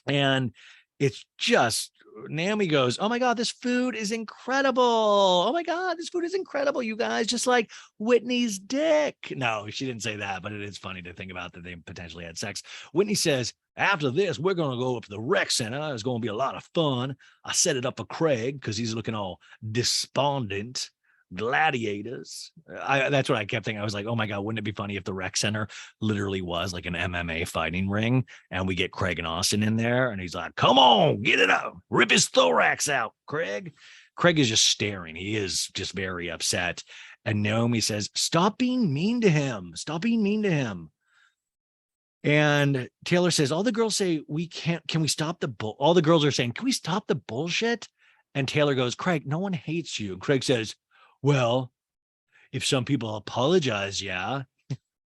And it's just, Naomie goes, oh my God, this food is incredible. Oh my God, this food is incredible, you guys. Just like Whitney's dick. No, she didn't say that, but it is funny to think about that they potentially had sex. Whitney says, after this, we're going to go up to the rec center. It's going to be a lot of fun. I set it up for Craig because he's looking all despondent. Gladiators. That's what I kept thinking. I was like, oh my God, wouldn't it be funny if the rec center literally was like an MMA fighting ring and we get Craig and Austen in there and he's like, come on, get it out, rip his thorax out, Craig. Craig is just staring. He is just very upset. And Naomie says, stop being mean to him. And Taylor says, all the girls say we can't, can we stop all the girls are saying, can we stop the bullshit? And Taylor goes, Craig, no one hates you. And Craig says, well, if some people apologize, yeah,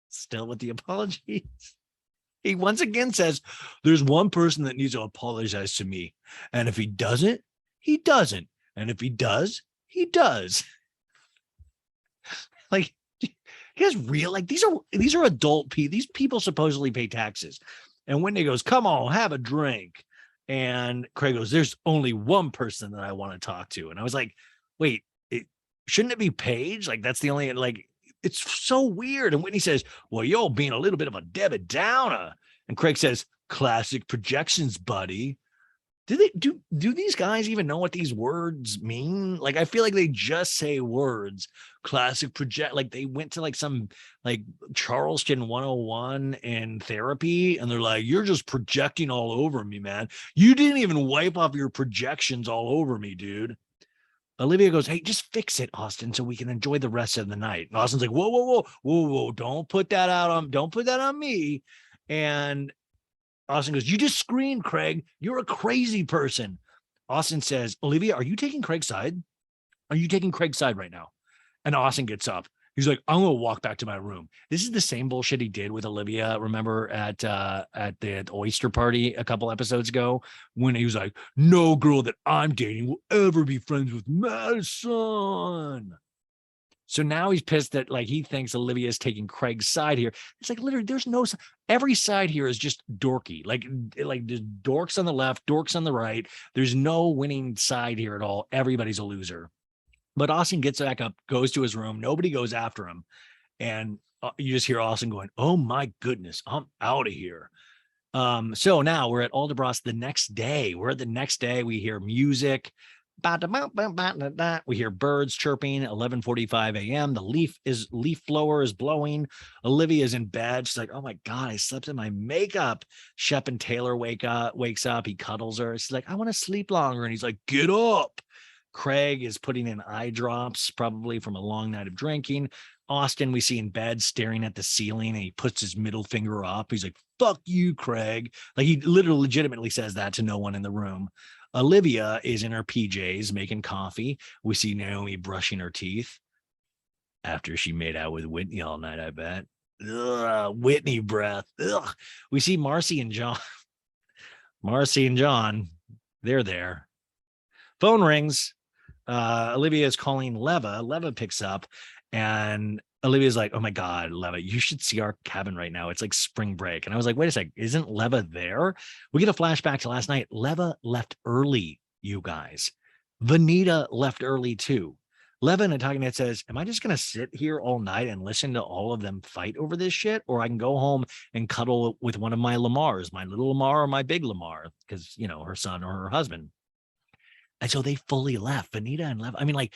still with the apologies. He once again says, there's one person that needs to apologize to me. And if he doesn't, he doesn't. And if he does, he does. Like, you guys real, like these are adult people. These people supposedly pay taxes. And Whitney goes, come on, have a drink. And Craig goes, there's only one person that I want to talk to. And I was like, wait, shouldn't it be Paige? Like, that's the only, like, it's so weird. And Whitney says, well, you're being a little bit of a Debbie Downer. And Craig says, classic projections, buddy. Do these guys even know what these words mean? Like, I feel like they just say words. Classic project, like they went to like some like Charleston 101 in therapy, and they're like, you're just projecting all over me, man. You didn't even wipe off your projections all over me, dude. Olivia goes, hey, just fix it, Austen, so we can enjoy the rest of the night. And Austen's like, whoa, don't put that on me. And Austen goes, you just screamed, Craig. You're a crazy person. Austen says, Olivia, are you taking Craig's side? Are you taking Craig's side right now? And Austen gets up. He's like, I'm going to walk back to my room. This is the same bullshit he did with Olivia. Remember at the oyster party a couple episodes ago when he was like, no girl that I'm dating will ever be friends with Madison. So now he's pissed that like he thinks Olivia is taking Craig's side here. It's like literally there's no, every side here is just dorky. Like there's dorks on the left, dorks on the right. There's no winning side here at all. Everybody's a loser. But Austen gets back up, goes to his room. Nobody goes after him. And you just hear Austen going, oh my goodness, I'm out of here. So now we're at Aldebross the next day. We hear music. We hear birds chirping. 11:45 a.m. The leaf blower is blowing. Olivia's in bed. She's like, "Oh my god, I slept in my makeup." Shep and Taylor wakes up. He cuddles her. She's like, "I want to sleep longer," and he's like, "Get up." Craig is putting in eye drops, probably from a long night of drinking. Austen, we see in bed staring at the ceiling, and he puts his middle finger up. He's like, "Fuck you, Craig." Like, he literally legitimately says that to no one in the room. Olivia is in her PJs making coffee. We see Naomie brushing her teeth after she made out with Whitney all night, I bet. Ugh, Whitney breath. Ugh. We see Marcie and John. Marcie and John, they're there. Phone rings. Olivia is calling Leva. Leva picks up, and Olivia's like, "Oh my god, Leva, you should see our cabin right now. It's like spring break." And I was like, "Wait a sec, isn't Leva there?" We get a flashback to last night. Leva left early, you guys. Venita left early too. Leva in a talking head says, "Am I just gonna sit here all night and listen to all of them fight over this shit? Or I can go home and cuddle with one of my Lamars, my little Lamar or my big Lamar, because her son or her husband." And so they fully left. Venita and Lev. I mean, like,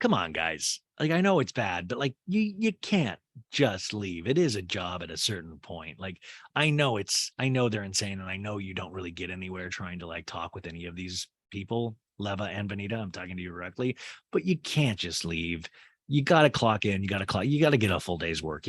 come on, guys. Like, I know it's bad, but like, you can't just leave. It is a job at a certain point. Like, I know they're insane, and I know you don't really get anywhere trying to like talk with any of these people, Leva and Venita. I'm talking to you directly, but you can't just leave. You got to clock in. You got to get a full day's work,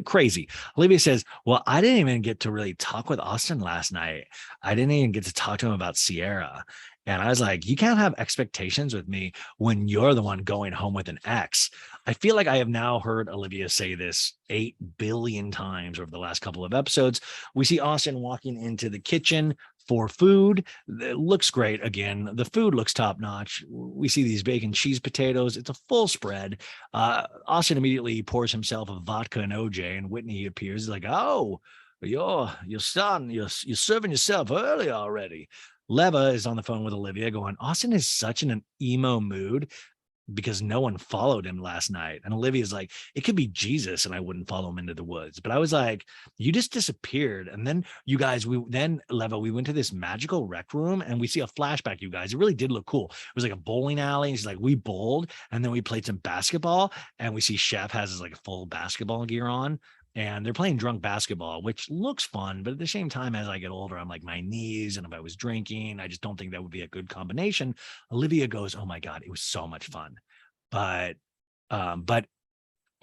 crazy. Olivia says, "Well, I didn't even get to really talk with Austen last night. I didn't even get to talk to him about Sierra." And I was like, "You can't have expectations with me when you're the one going home with an ex." I feel like I have now heard Olivia say this 8 billion times over the last couple of episodes. We see Austen walking into the kitchen for food. It looks great. Again, the food looks top notch. We see these bacon cheese potatoes. It's a full spread. Austen immediately pours himself a vodka and OJ, and Whitney appears. He's like, "Oh, you're serving yourself early already." Leva is on the phone with Olivia going, "Austen is such in an emo mood because no one followed him last night." And Olivia's like, "It could be Jesus and I wouldn't follow him into the woods." But I was like, "You just disappeared." And then you guys, Leva, we went to this magical rec room and we see a flashback, you guys. It really did look cool. It was like a bowling alley. And she's like, "We bowled and then we played some basketball." And we see Shep has his like full basketball gear on. And they're playing drunk basketball, which looks fun. But at the same time, as I get older, I'm like, my knees. And if I was drinking, I just don't think that would be a good combination. Olivia goes, "Oh my God, it was so much fun." But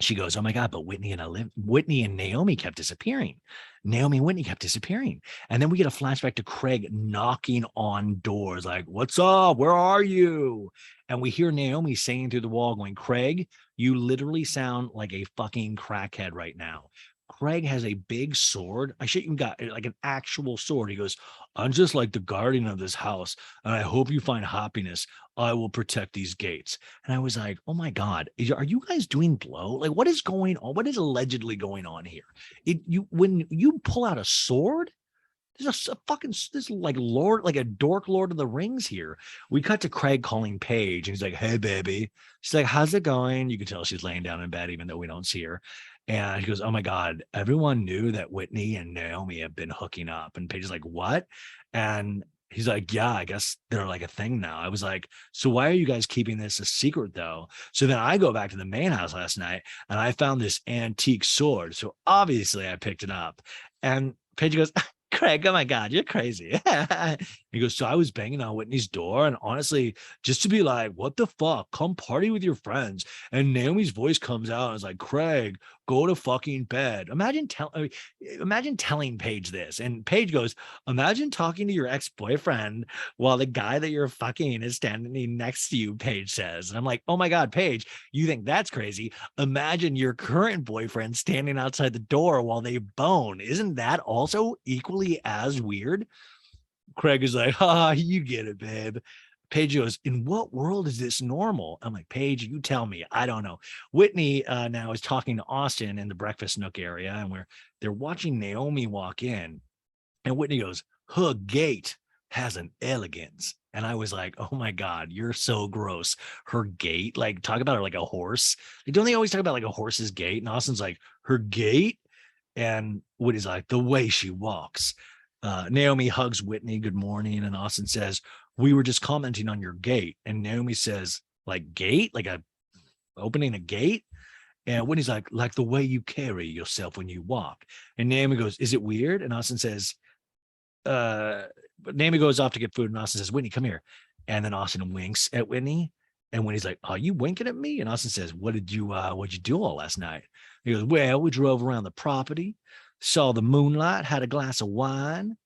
she goes, "Oh my God, but Whitney and Naomie kept disappearing. Naomie and Whitney kept disappearing." And then we get a flashback to Craig knocking on doors, like, "What's up? Where are you?" And we hear Naomie saying through the wall, going, "Craig, you literally sound like a fucking crackhead right now." Craig has a big sword. I shit you got like an actual sword. He goes, "I'm just like the guardian of this house, and I hope you find happiness. I will protect these gates." And I was like, "Oh my God, are you guys doing blow? Like, what is going on? What is allegedly going on here?" When you pull out a sword, there's a fucking this like like a dork Lord of the Rings here. We cut to Craig calling Paige, and he's like, "Hey, baby." She's like, "How's it going?" You can tell she's laying down in bed, even though we don't see her. And he goes, "Oh my God, everyone knew that Whitney and Naomie have been hooking up." And Paige is like, "What?" And he's like, "Yeah, I guess they're like a thing now." I was like, "So why are you guys keeping this a secret though?" So then I go back to the main house last night and I found this antique sword. So obviously I picked it up. And Paige goes, "Craig, oh my God, you're crazy." He goes, "So I was banging on Whitney's door, and honestly, just to be like, what the fuck? Come party with your friends." And Naomi's voice comes out and it's like, "Craig, go to fucking bed." Imagine telling Paige this. And Paige goes, "Imagine talking to your ex-boyfriend while the guy that you're fucking is standing next to you," Paige says. And I'm like, "Oh my God, Paige, you think that's crazy? Imagine your current boyfriend standing outside the door while they bone. Isn't that also equally as weird?" Craig is like, you get it, babe." Paige goes, "In what world is this normal?" I'm like, "Paige, you tell me. I don't know." Whitney now is talking to Austen in the breakfast nook area, and they're watching Naomie walk in. And Whitney goes, "Her gait has an elegance." And I was like, "Oh my God, you're so gross." Her gait, like, talk about her like a horse. Like, don't they always talk about like a horse's gait? And Austin's like, "Her gait?" And Whitney's like, "The way she walks." Naomie hugs Whitney. Good morning. And Austen says, we were just commenting on your gait. And Naomie says, like gate, like a opening a gate. And Whitney's like the way you carry yourself when you walk. And Naomie goes, is it weird? And Austen says, but Naomie goes off to get food. And Austen says, Whitney, come here. And then Austen winks at Whitney. And Whitney's like, are you winking at me? And Austen says, what'd you do all last night? He goes, well, we drove around the property, saw the moonlight, had a glass of wine,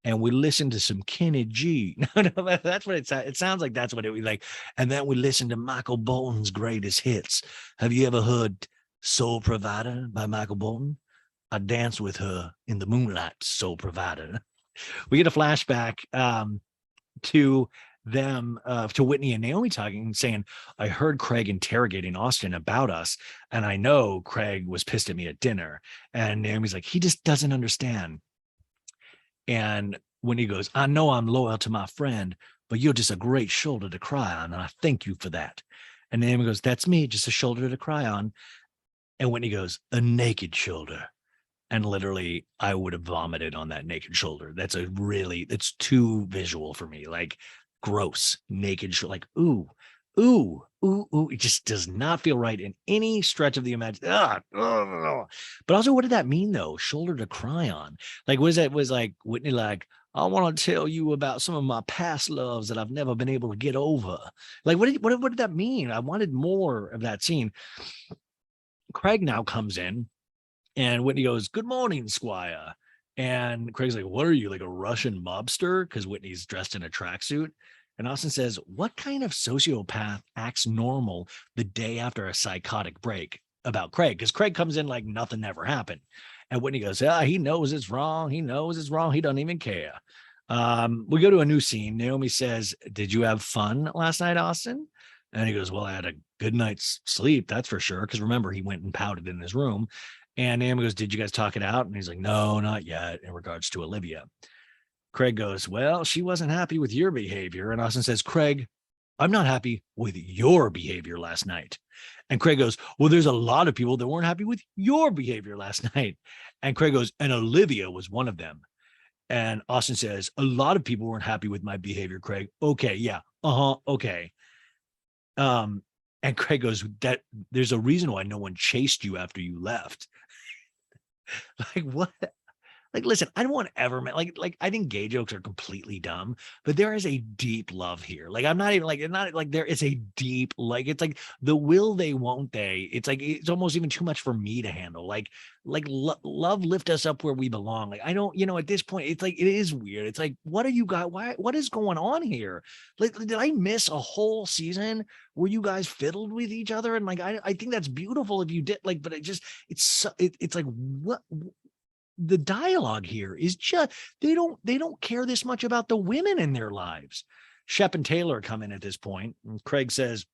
and we listened to some Kenny G. No, that's what it sounds like. That's what it was like. And then we listened to Michael Bolton's greatest hits. Have you ever heard Soul Provider by Michael Bolton? I danced with her in the moonlight, Soul Provider. We get a flashback to them, to Whitney and Naomie talking, saying, I heard Craig interrogating Austen about us, and I know Craig was pissed at me at dinner. And Naomie's like, he just doesn't understand. And when he goes, I know I'm loyal to my friend, but you're just a great shoulder to cry on, and I thank you for that. And Naomie goes, that's me, just a shoulder to cry on. And Whitney goes, a naked shoulder. And literally, I would have vomited on that naked shoulder. It's too visual for me. Like, gross, naked shoulder. Like, ooh. It just does not feel right in any stretch of the imagination. But also, what did that mean, though? Shoulder to cry on. Like, was like Whitney like, I want to tell you about some of my past loves that I've never been able to get over. Like, what did that mean? I wanted more of that scene. Craig now comes in, and Whitney goes, good morning, Squire. And Craig's like, what are you, like a Russian mobster? Because Whitney's dressed in a tracksuit. And Austen says, what kind of sociopath acts normal the day after a psychotic break about Craig? Because Craig comes in like nothing ever happened. And Whitney goes, he knows it's wrong. He knows it's wrong. He doesn't even care. We go to a new scene. Naomie says, did you have fun last night, Austen? And he goes, well, I had a good night's sleep, that's for sure. Because remember, he went and pouted in his room. And Naomie goes, did you guys talk it out? And he's like, no, not yet, in regards to Olivia. Craig goes, well, she wasn't happy with your behavior. And Austen says, Craig, I'm not happy with your behavior last night. And Craig goes, well, there's a lot of people that weren't happy with your behavior last night. And Craig goes, and Olivia was one of them. And Austen says, a lot of people weren't happy with my behavior, Craig. Okay, yeah, okay. And Craig goes, that there's a reason why no one chased you after you left. Like, what? Like, listen, I don't want to ever like I think gay jokes are completely dumb, but there is a deep love here. Like, I'm not even like, it's not like there is a deep, like, it's like the will they, won't they. It's like, it's almost even too much for me to handle. Like love lift us up where we belong. Like, I don't, at this point, it's like, it is weird. It's like, what are you guys, what is going on here? Like, did I miss a whole season where you guys fiddled with each other? And like, I think that's beautiful if you did, like, but it's like, what? The dialogue here is just, they don't care this much about the women in their lives. Shep and Taylor come in at this point, and Craig says,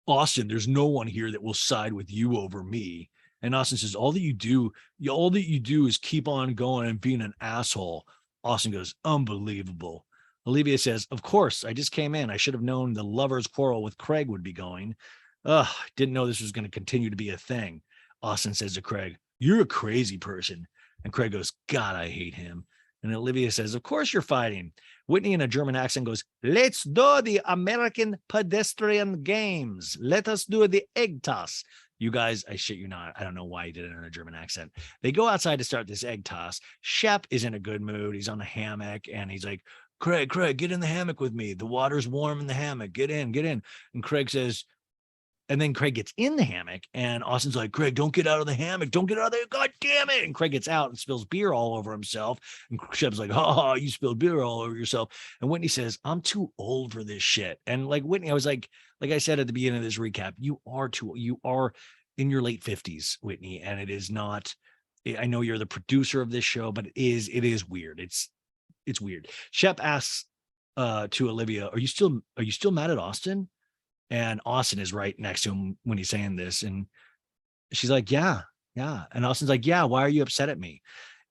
Austen, there's no one here that will side with you over me. And Austen says, all that you do is keep on going and being an asshole. Austen goes, unbelievable. Olivia says, of course, I just came in. I should have known the lovers' quarrel with Craig would be going. Didn't know this was going to continue to be a thing. Austen says to Craig, you're a crazy person. And Craig goes, God, I hate him. And Olivia says, of course you're fighting. Whitney in a German accent goes, let's do the American pedestrian games. Let us do the egg toss. You guys, I shit you not, I don't know why he did it in a German accent. They go outside to start this egg toss. Shep is in a good mood. He's on the hammock and he's like, Craig, get in the hammock with me. The water's warm in the hammock. Get in. And Craig says, and then Craig gets in the hammock and Austen's like, Craig, don't get out of the hammock. Don't get out of there. God damn it. And Craig gets out and spills beer all over himself. And Shep's like, you spilled beer all over yourself. And Whitney says, I'm too old for this shit. And like Whitney, I was like I said at the beginning of this recap, you are in your late 50s, Whitney. And it is not, I know you're the producer of this show, but it is weird. It's weird. Shep asks to Olivia, are you still mad at Austen? And Austen is right next to him when he's saying this. And she's like, yeah. And Austen's like, yeah, why are you upset at me?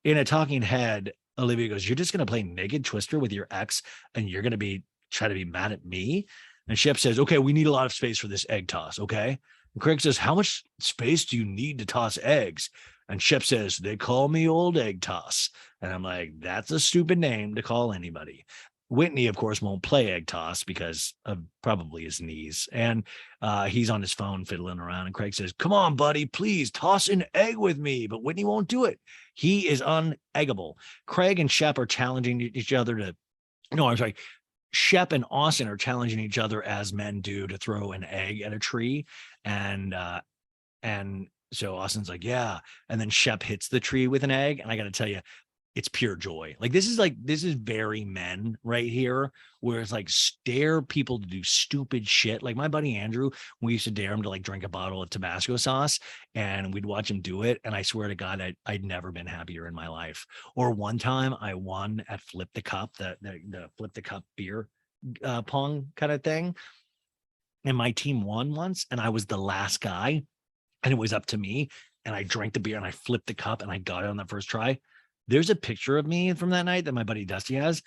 In a talking head, Olivia goes, you're just going to play naked twister with your ex and you're going to try to be mad at me? And Shep says, okay, we need a lot of space for this egg toss, okay? And Craig says, how much space do you need to toss eggs? And Shep says, they call me Old Egg Toss. And I'm like, that's a stupid name to call anybody. Whitney, of course, won't play Egg Toss because of probably his knees. And he's on his phone fiddling around. And Craig says, come on, buddy, please toss an egg with me. But Whitney won't do it. He is uneggable. Craig and Shep are challenging each other to, no, I'm sorry. Shep and Austen are challenging each other as men do to throw an egg at a tree. And so Austen's like, yeah. And then Shep hits the tree with an egg. And I got to tell you, it's pure joy. This is very men right here, where it's like dare people to do stupid shit. Like my buddy Andrew, we used to dare him to like drink a bottle of Tabasco sauce, and we'd watch him do it. And I swear to God, I'd never been happier in my life. Or one time I won at Flip the Cup, the Flip the Cup beer pong kind of thing. And my team won once, and I was the last guy, and it was up to me. And I drank the beer and I flipped the cup and I got it on that first try. There's a picture of me from that night that my buddy Dusty has.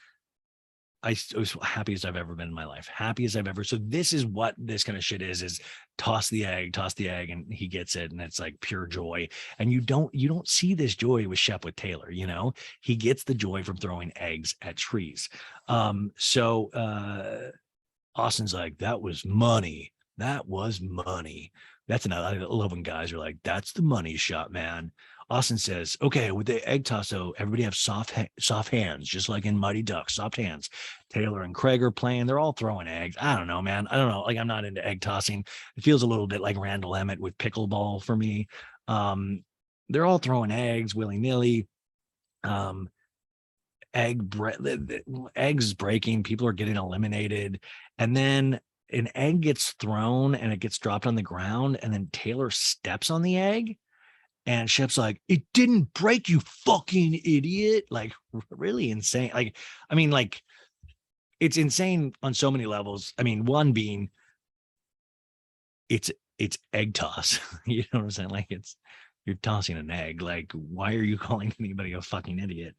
I was happy as I've ever been in my life, happy as I've ever. So this is what this kind of shit is toss the egg, and he gets it. And it's like pure joy. And you don't see this joy with Shep with Taylor, he gets the joy from throwing eggs at trees. So Austin's like, that was money. That was money. That's another. I love when guys are like, that's the money shot, man. Austen says, okay, with the egg toss, though, everybody have soft hands, just like in Mighty Ducks, soft hands. Taylor and Craig are playing. They're all throwing eggs. I don't know, man. I don't know. Like, I'm not into egg tossing. It feels a little bit like Randall Emmett with pickleball for me. They're all throwing eggs willy-nilly. Eggs breaking. People are getting eliminated. And then an egg gets thrown and it gets dropped on the ground. And then Taylor steps on the egg. And Shep's like, it didn't break, you fucking idiot. Like, really insane. Like, I mean, like, it's insane on so many levels. I mean, one being it's egg toss. You know what I'm saying? Like, you're tossing an egg. Like, why are you calling anybody a fucking idiot?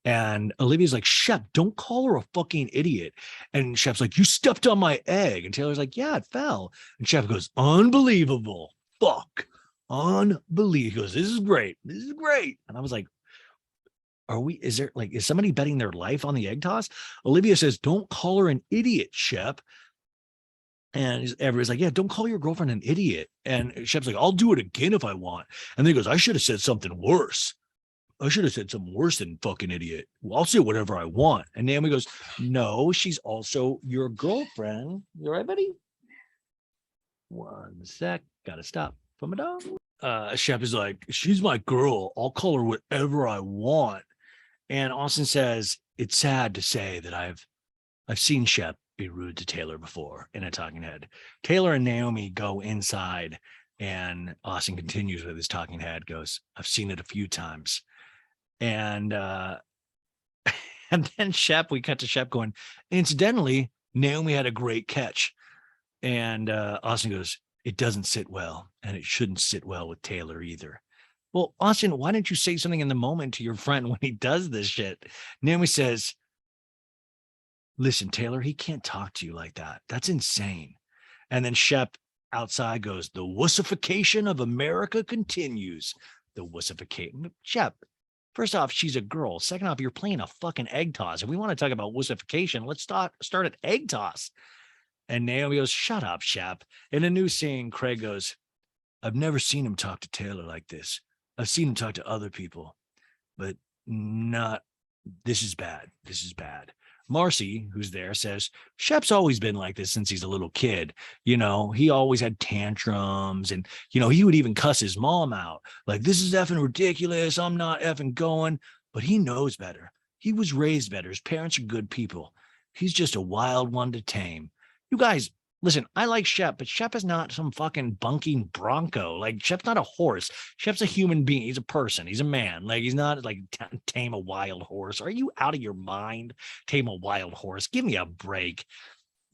And Olivia's like, Shep, don't call her a fucking idiot. And Shep's like, you stepped on my egg. And Taylor's like, yeah, it fell. And Shep goes, unbelievable. Fuck. Unbelievable. He goes, this is great. This is great. And I was like, is somebody betting their life on the egg toss? Olivia says, don't call her an idiot, Shep. And everybody's like, yeah, don't call your girlfriend an idiot. And Shep's like, I'll do it again if I want. And then he goes, I should have said something worse. I should have said something worse than fucking idiot. Well, I'll say whatever I want. And Naomie goes, no, she's also your girlfriend. You all right, buddy? One sec. Gotta stop from a dog. Shep is like, she's my girl. I'll call her whatever I want. And Austen says, it's sad to say that I've seen Shep be rude to Taylor before in a talking head. Taylor and Naomie go inside, and Austen continues with his talking head, goes, I've seen it a few times. And and then we cut to Shep going, incidentally, Naomie had a great catch. And Austen goes, it doesn't sit well, and it shouldn't sit well with Taylor either. Well, Austen, why didn't you say something in the moment to your friend when he does this shit? Naomie says, listen, Taylor, he can't talk to you like that. That's insane. And then Shep outside goes, the wussification of America continues. The wussification. Shep, first off, she's a girl. Second off, you're playing a fucking egg toss. If we want to talk about wussification, let's start at egg toss. And Naomie goes, shut up, Shep. In a new scene, Craig goes, I've never seen him talk to Taylor like this. I've seen him talk to other people, but not, this is bad. This is bad. Marcie, who's there, says, Shep's always been like this since he's a little kid. He always had tantrums, and, he would even cuss his mom out. Like, this is effing ridiculous. I'm not effing going. But he knows better. He was raised better. His parents are good people. He's just a wild one to tame. You guys, listen, I like Shep, but Shep is not some fucking bunking bronco. Like, Shep's not a horse. Shep's a human being. He's a person. He's a man. Like, he's not like tame a wild horse. Are you out of your mind? Tame a wild horse. Give me a break.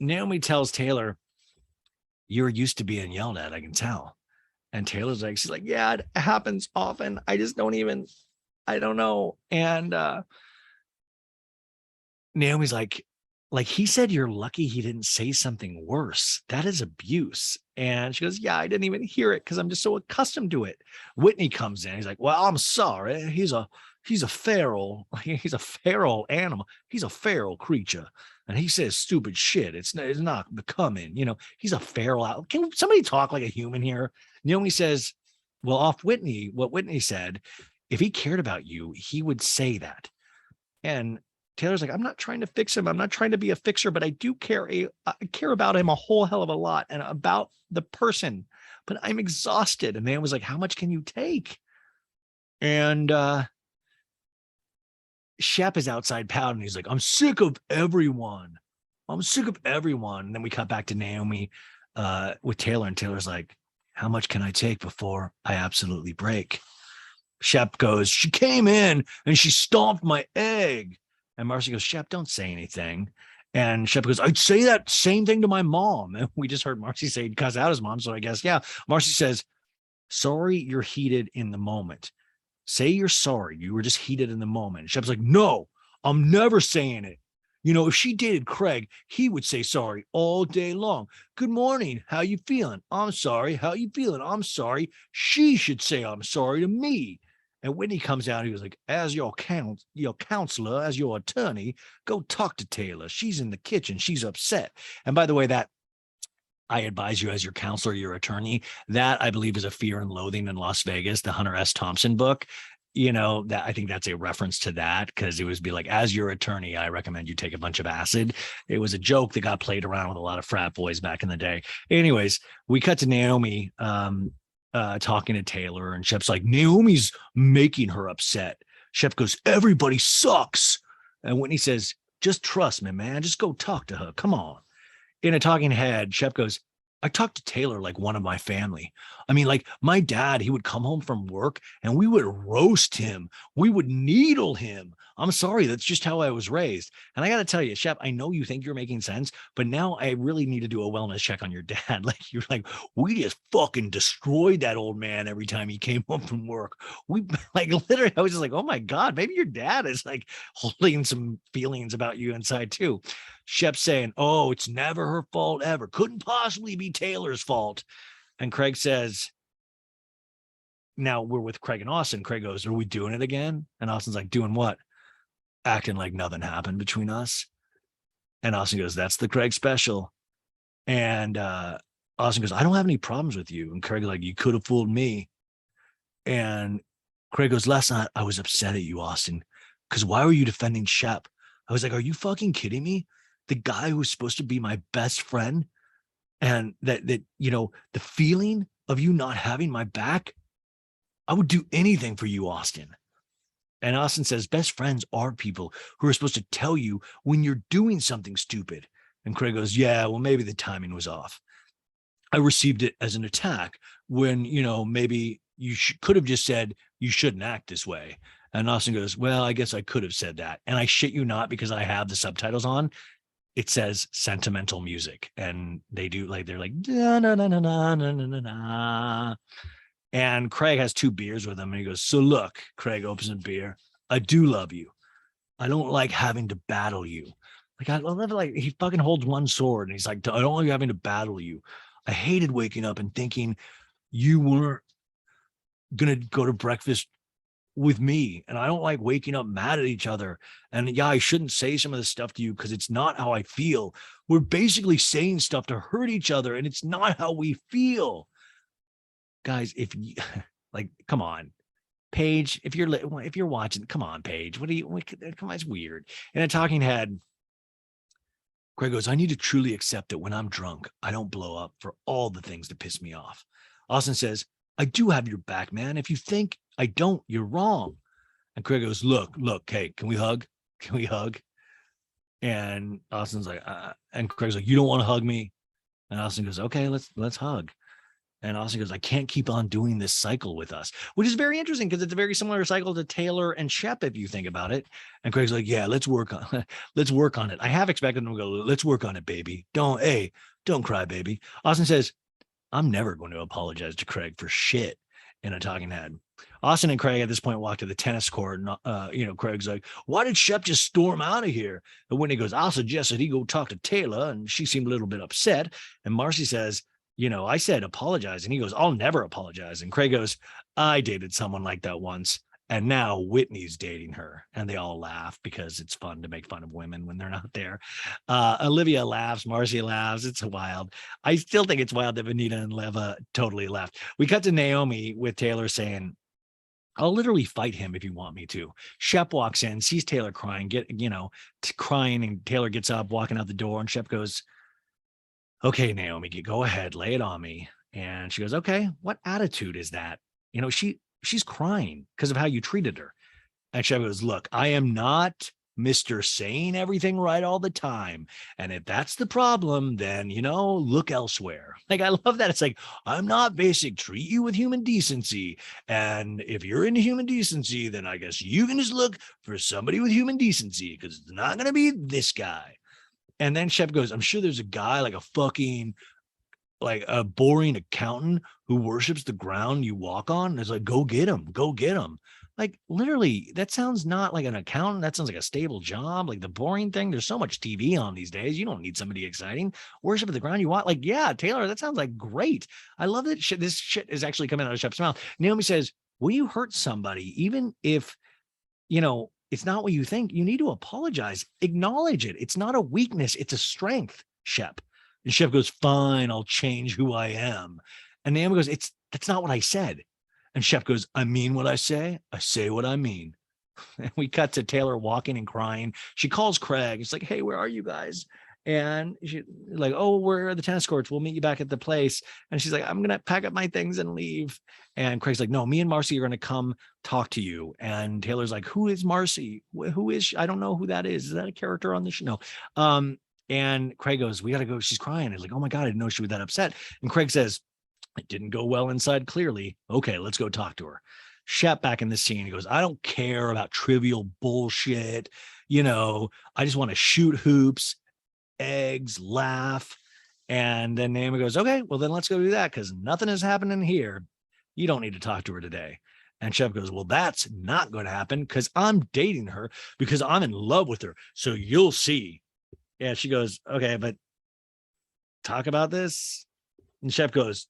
Naomie tells Taylor, you're used to being yelled at, I can tell. And Taylor's like, she's like, yeah, it happens often. I just I don't know. And Naomie's like, like he said, you're lucky he didn't say something worse. That is abuse. And she goes, yeah, I didn't even hear it because I'm just so accustomed to it. Whitney comes in. He's like, well, I'm sorry. He's a feral. He's a feral animal. He's a feral creature. And he says stupid shit. It's not becoming, he's a feral. Can somebody talk like a human here? Naomie says, well, off Whitney, what Whitney said, if he cared about you, he would say that. And Taylor's like, I'm not trying to fix him. I'm not trying to be a fixer, but I do care. I care about him a whole hell of a lot and about the person, but I'm exhausted. And man was like, how much can you take? And Shep is outside pouting. He's like, I'm sick of everyone. I'm sick of everyone. And then we cut back to Naomie with Taylor, and Taylor's like, how much can I take before I absolutely break? Shep goes, she came in and she stomped my egg. And Marcie goes, Shep, don't say anything. And Shep goes, I'd say that same thing to my mom. And we just heard Marcie say he'd cuss out his mom. So I guess, yeah. Marcie says, sorry, you're heated in the moment. Say you're sorry. You were just heated in the moment. And Shep's like, no, I'm never saying it. If she dated Craig, he would say sorry all day long. Good morning. How you feeling? I'm sorry. How you feeling? I'm sorry. She should say I'm sorry to me. And Whitney comes out, he was like, as your counselor, as your attorney, go talk to Taylor. She's in the kitchen. She's upset. And by the way, that I advise you as your counselor, your attorney, that I believe is a Fear and Loathing in Las Vegas, the Hunter S. Thompson book. That I think that's a reference to that, because it was be like, as your attorney, I recommend you take a bunch of acid. It was a joke that got played around with a lot of frat boys back in the day. Anyways, we cut to Naomie talking to Taylor, and Shep's like, Naomie's making her upset. Shep goes, everybody sucks. And Whitney says, just trust me, man. Just go talk to her. Come on. In a talking head, Shep goes, I talked to Taylor like one of my family. I mean, like my dad, he would come home from work and we would roast him. We would needle him. I'm sorry. That's just how I was raised. And I got to tell you, Shep, I know you think you're making sense, but now I really need to do a wellness check on your dad. Like, you're like, we just fucking destroyed that old man every time he came home from work. We like literally, I was just like, oh my God, maybe your dad is like holding some feelings about you inside too. Shep saying, oh, it's never her fault ever. Couldn't possibly be Taylor's fault. And Craig says, now we're with Craig and Austen. Craig goes, are we doing it again? And Austen's like, doing what? Acting like nothing happened between us. And Austen goes, that's the Craig special. And Austen goes, I don't have any problems with you. And Craig like, you could have fooled me. And Craig goes, last night I was upset at you, Austen, because why were you defending Shep? I was like, are you fucking kidding me? The guy who's supposed to be my best friend, and that the feeling of you not having my back, I would do anything for you, Austen. And Austen says, best friends are people who are supposed to tell you when you're doing something stupid. And Craig goes, yeah, well, maybe the timing was off. I received it as an attack when, maybe you could have just said you shouldn't act this way. And Austen goes, well, I guess I could have said that. And I shit you not, because I have the subtitles on. It says sentimental music, and they do they're like, na, na, na, na, na, na, na, na. And Craig has 2 beers with him, and he goes, so look, Craig opens a beer. I do love you. I don't like having to battle you. Like, I love it. Like, he fucking holds one sword, and he's like, I don't like having to battle you. I hated waking up and thinking you weren't going to go to breakfast with me, and I don't like waking up mad at each other. And yeah, I shouldn't say some of this stuff to you because it's not how I feel. We're basically saying stuff to hurt each other, and it's not how we feel. Guys, if you like, come on, Paige, if you're watching, come on, Paige, come on, it's weird. In a talking head, Craig goes, I need to truly accept that when I'm drunk, I don't blow up for all the things that piss me off. Austen says, I do have your back, man. If you think I don't, you're wrong. And Craig goes, look, hey, can we hug? Can we hug? And Austen's like, and Craig's like, you don't want to hug me? And Austen goes, okay, let's hug. And Austen goes, I can't keep on doing this cycle with us, which is very interesting because it's a very similar cycle to Taylor and Shep, if you think about it. And Craig's like, yeah, let's work on it. I have expected him to go, let's work on it, baby. Don't cry, baby. Austen says, I'm never going to apologize to Craig for shit in a talking head. Austin and Craig at this point walk to the tennis court, and Craig's like, "Why did Shep just storm out of here?" And Whitney goes, "I suggested he go talk to Taylor," and she seemed a little bit upset. And Marcie says, "I said apologize," and he goes, "I'll never apologize." And Craig goes, "I dated someone like that once, and now Whitney's dating her." And they all laugh because it's fun to make fun of women when they're not there. Olivia laughs, Marcie laughs. It's wild. I still think it's wild that Venita and Leva totally laughed. We cut to Naomie with Taylor saying, "I'll literally fight him if you want me to." Shep walks in, sees Taylor crying, crying, and Taylor gets up, walking out the door, and Shep goes, "Okay, Naomie, go ahead, lay it on me." And she goes, "Okay, what attitude is that?" She's crying because of how you treated her. And Shep goes, "Look, I am not Mr. saying everything right all the time. And if that's the problem, then, look elsewhere." Like, I love that. It's like, I'm not basic. Treat you with human decency. And if you're into human decency, then I guess you can just look for somebody with human decency because it's not going to be this guy. And then Shep goes, "I'm sure there's a guy like a boring accountant who worships the ground you walk on." And it's like, go get him. Like, literally, that sounds not like an accountant. That sounds like a stable job. Like the boring thing. There's so much TV on these days. You don't need somebody exciting. Worship of the ground you want. Like, yeah, Taylor, that sounds like great. I love that this shit is actually coming out of Shep's mouth. Naomie says, "When you hurt somebody, even if, it's not what you think, you need to apologize. Acknowledge it. It's not a weakness. It's a strength, Shep." And Shep goes, "Fine, I'll change who I am." And Naomie goes, "That's not what I said." And Shep goes, "I mean what I say what I mean." And we cut to Taylor walking and crying. She calls Craig. It's like, "Hey, where are you guys?" And she's like, "Oh, we're at the tennis courts. We'll meet you back at the place." And she's like, "I'm going to pack up my things and leave." And Craig's like, "No, me and Marcie are going to come talk to you." And Taylor's like, "Who is Marcie? Who is she? I don't know who that is. Is that a character on the show?" No. And Craig goes, "We got to go." She's crying. He's like, "Oh my God, I didn't know she was that upset." And Craig says, "It didn't go well inside, clearly. Okay, let's go talk to her." Shep back in the scene. He goes, "I don't care about trivial bullshit. I just want to shoot hoops, eggs, laugh." And then Naomi goes, "Okay, well then let's go do that because nothing is happening here. You don't need to talk to her today." And Shep goes, "Well, that's not going to happen because I'm dating her because I'm in love with her. So you'll see." And she goes, "Okay, but talk about this." And Shep goes,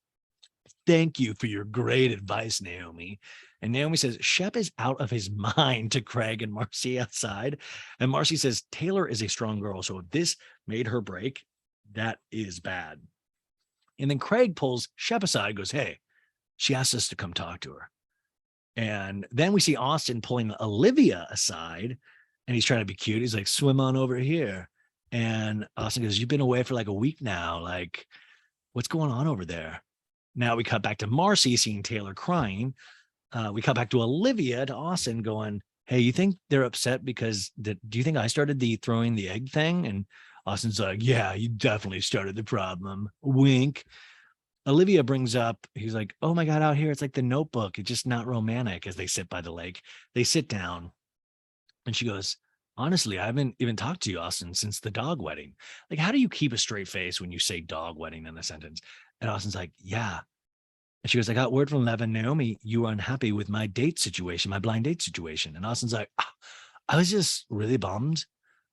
"Thank you for your great advice, Naomie." And Naomie says, "Shep is out of his mind," to Craig and Marcie outside. And Marcie says, "Taylor is a strong girl. So if this made her break, that is bad." And then Craig pulls Shep aside, goes, "Hey, she asked us to come talk to her." And then we see Austen pulling Olivia aside and he's trying to be cute. He's like, "Swim on over here." And Austen goes, "You've been away for like a week now. Like, what's going on over there?" Now we cut back to Marcie seeing Taylor crying. We cut back to Olivia to Austen going, "Hey, you think they're upset because do you think I started the throwing the egg thing?" And Austen's like, "Yeah, you definitely started the problem. Wink." Olivia brings up, he's like, "Oh my God, out here, it's like the Notebook. It's just not romantic." As they sit by the lake, they sit down and she goes, "Honestly, I haven't even talked to you, Austen, since the dog wedding. Like, how do you keep a straight face when you say dog wedding in a sentence?" And Austen's like, "Yeah." And she goes, "I got word from Leva and Naomie, you were unhappy with my date situation, my blind date situation." And Austen's like, "I was just really bummed.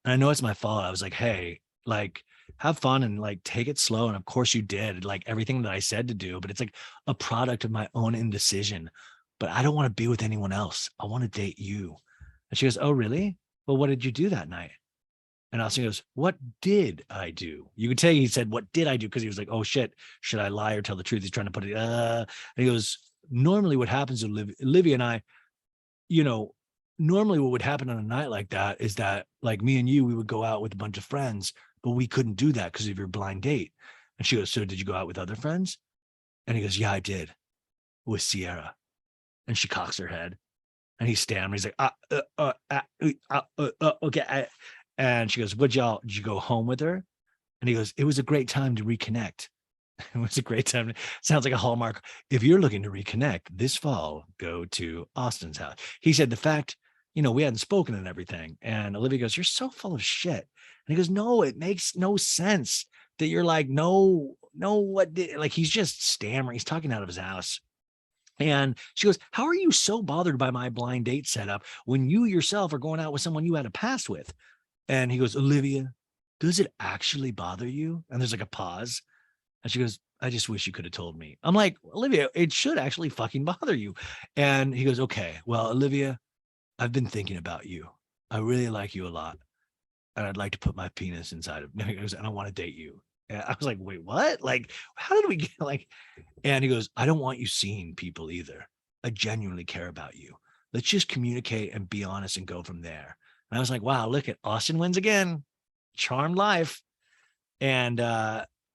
And I know it's my fault. I was like, hey, like, have fun and like take it slow. And of course you did like everything that I said to do, but it's like a product of my own indecision. But I don't want to be with anyone else. I want to date you." And she goes, "Oh, really? Well, what did you do that night?" And Austin goes, "What did I do?" You could tell he said, "What did I do?" Because he was like, "Oh shit, should I lie or tell the truth?" He's trying to put it, And he goes, "Normally what happens to Olivia and I, you know, normally what would happen on a night like that is that like me and you, we would go out with a bunch of friends, but we couldn't do that because of your blind date." And she goes, "So did you go out with other friends?" And he goes, "Yeah, I did, with Sierra." And she cocks her head and he stammers. He's like, okay. And she goes, did you go home with her?" And he goes, "It was a great time to reconnect." It was a great time. Sounds like a Hallmark. "If you're looking to reconnect this fall, go to Austin's house." He said, "The fact, we hadn't spoken and everything." And Olivia goes, "You're so full of shit." And he goes, "No, it makes no sense that you're like, no, what did," like, he's just stammering. He's talking out of his ass. And she goes, how are you so bothered by my blind date setup when you yourself are going out with someone you had a past with? And he goes, Olivia, does it actually bother you? And there's like a pause. And she goes, I just wish you could have told me. I'm like, Olivia, it should actually fucking bother you. And he goes, okay, well, Olivia, I've been thinking about you. I really like you a lot. And I'd like to put my penis inside of, he goes, and I want to date you. And I was like, wait, what? Like, how did we get like, and he goes, I don't want you seeing people either. I genuinely care about you. Let's just communicate and be honest and go from there. And I was like, wow, look at Austen wins again. Charmed life. And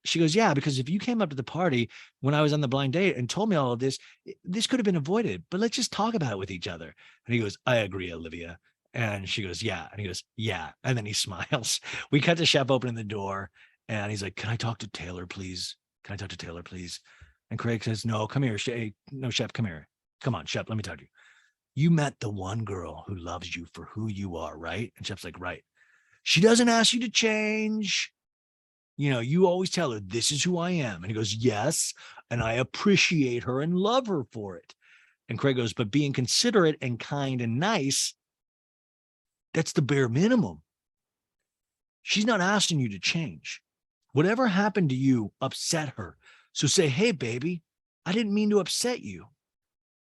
she goes, yeah, because if you came up to the party when I was on the blind date and told me all of this, this could have been avoided, but let's just talk about it with each other. And he goes, I agree, Olivia. And she goes, yeah. And he goes, yeah. And then he smiles. We cut to Shep opening the door and he's like, can I talk to Taylor, please? Can I talk to Taylor, please? And Craig says, no, come here. No, Shep, come here. Come on, Shep, let me talk to you. You met the one girl who loves you for who you are, right? And Shep's like, right. She doesn't ask you to change. You know, you always tell her, this is who I am. And he goes, yes. And I appreciate her and love her for it. And Craig goes, but being considerate and kind and nice, that's the bare minimum. She's not asking you to change. Whatever happened to you upset her. So say, hey, baby, I didn't mean to upset you.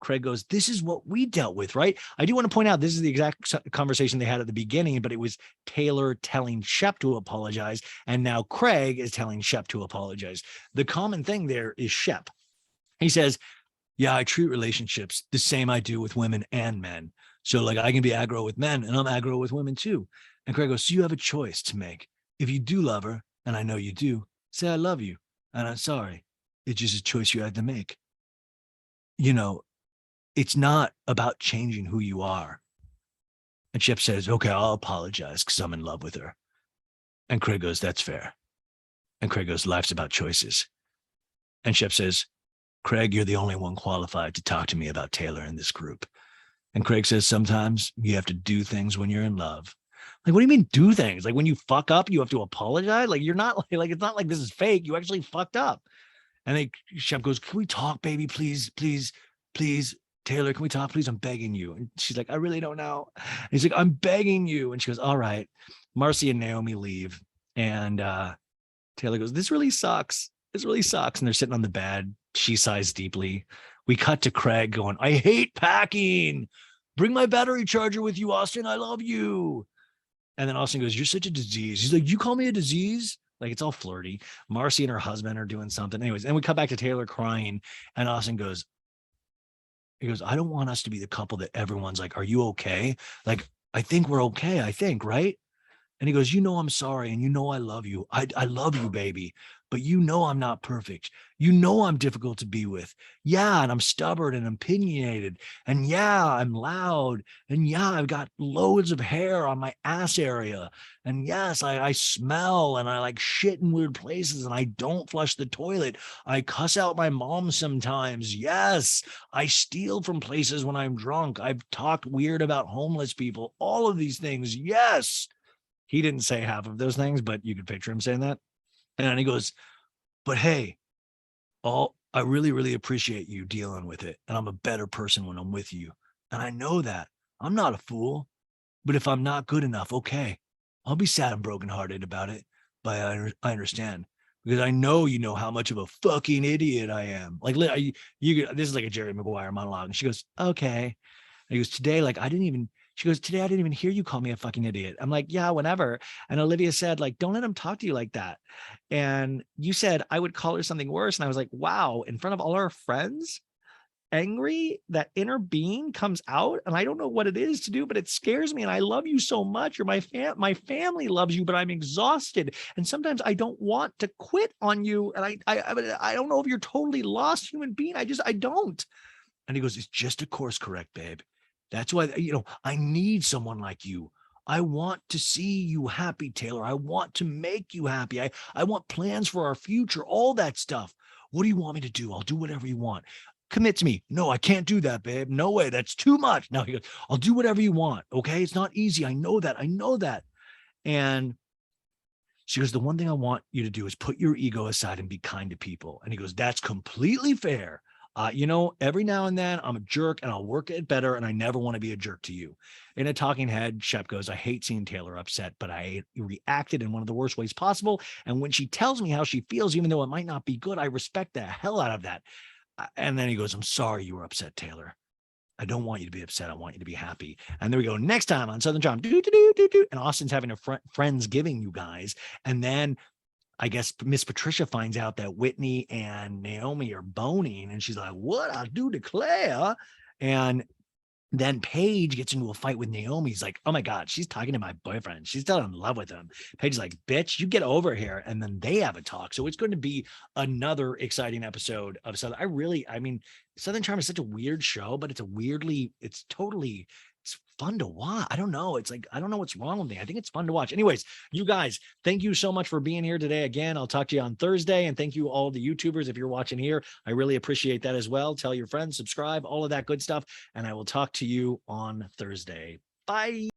Craig goes, this is what we dealt with, right? I do want to point out this is the exact conversation they had at the beginning, but it was Taylor telling Shep to apologize. And now Craig is telling Shep to apologize. The common thing there is Shep. He says, yeah, I treat relationships the same I do with women and men. So like I can be aggro with men and I'm aggro with women too. And Craig goes, so you have a choice to make. If you do love her, and I know you do, say, I love you. And I'm sorry. It's just a choice you had to make. You know, it's not about changing who you are. And Shep says, okay, I'll apologize because I'm in love with her. And Craig goes, that's fair. And Craig goes, life's about choices. And Shep says, Craig, you're the only one qualified to talk to me about Taylor in this group. And Craig says, sometimes you have to do things when you're in love. Like, what do you mean do things? Like when you fuck up, you have to apologize? Like you're not like it's not like this is fake. You actually fucked up. And then Shep goes, can we talk, baby? Please, please, please. Taylor, can we talk, please? I'm begging you. And she's like, I really don't know. And he's like, I'm begging you. And she goes, all right. Marcie and Naomie leave. And Taylor goes, this really sucks. This really sucks. And they're sitting on the bed. She sighs deeply. We cut to Craig going, I hate packing. Bring my battery charger with you, Austen. I love you. And then Austen goes, you're such a disease. He's like, you call me a disease? Like, it's all flirty. Marcie and her husband are doing something. Anyways, and we cut back to Taylor crying. And Austen goes, he goes, I don't want us to be the couple that everyone's like, are you okay? Like, I think we're okay. I think, right? And he goes, you know, I'm sorry. And you know, I love you. I love you, baby. But you know, I'm not perfect. You know, I'm difficult to be with. Yeah. And I'm stubborn and opinionated. And yeah, I'm loud. And yeah, I've got loads of hair on my ass area. And yes, I smell and I like shit in weird places and I don't flush the toilet. I cuss out my mom sometimes. Yes, I steal from places when I'm drunk. I've talked weird about homeless people. All of these things. Yes. He didn't say half of those things, but you could picture him saying that. And then he goes, but hey, I really, really appreciate you dealing with it. And I'm a better person when I'm with you. And I know that. I'm not a fool. But if I'm not good enough, okay, I'll be sad and brokenhearted about it. But I understand because I know you know how much of a fucking idiot I am. Like, this is like a Jerry Maguire monologue. And she goes, okay. And he goes, today, like, she goes, today I didn't even hear you call me a fucking idiot. I'm like, yeah, whenever. And Olivia said, like, don't let him talk to you like that. And you said I would call her something worse. And I was like, wow, in front of all our friends, angry, that inner being comes out. And I don't know what it is to do, but it scares me. And I love you so much. You're my family loves you, but I'm exhausted. And sometimes I don't want to quit on you. And I don't know if you're totally lost human being. I don't. And he goes, it's just a course correct, babe. That's why, I need someone like you. I want to see you happy, Taylor. I want to make you happy. I want plans for our future, all that stuff. What do you want me to do? I'll do whatever you want. Commit to me. No, I can't do that, babe. No way. That's too much. Now he goes, I'll do whatever you want. Okay. It's not easy. I know that. And she goes, the one thing I want you to do is put your ego aside and be kind to people. And he goes, that's completely fair. Every now and then I'm a jerk and I'll work it better, and I never want to be a jerk to you. In a talking head, Shep goes, I hate seeing Taylor upset, but I reacted in one of the worst ways possible. And when she tells me how she feels, even though it might not be good, I respect the hell out of that. And then he goes, I'm sorry you were upset, Taylor. I don't want you to be upset. I want you to be happy. And there we go. Next time on Southern Charm, and Austin's having a Friendsgiving, you guys. And then I guess Miss Patricia finds out that Whitney and Naomie are boning, and she's like, what I do declare. And then Paige gets into a fight with Naomie. He's like, oh my God, she's talking to my boyfriend. She's still in love with him. Paige is like, bitch, you get over here. And then they have a talk. So it's going to be another exciting episode of Southern. Southern Charm is such a weird show, but it's fun to watch. I don't know. It's like, I don't know what's wrong with me. I think it's fun to watch. Anyways, you guys, thank you so much for being here today. Again, I'll talk to you on Thursday. And thank you all the YouTubers. If you're watching here, I really appreciate that as well. Tell your friends, subscribe, all of that good stuff. And I will talk to you on Thursday. Bye.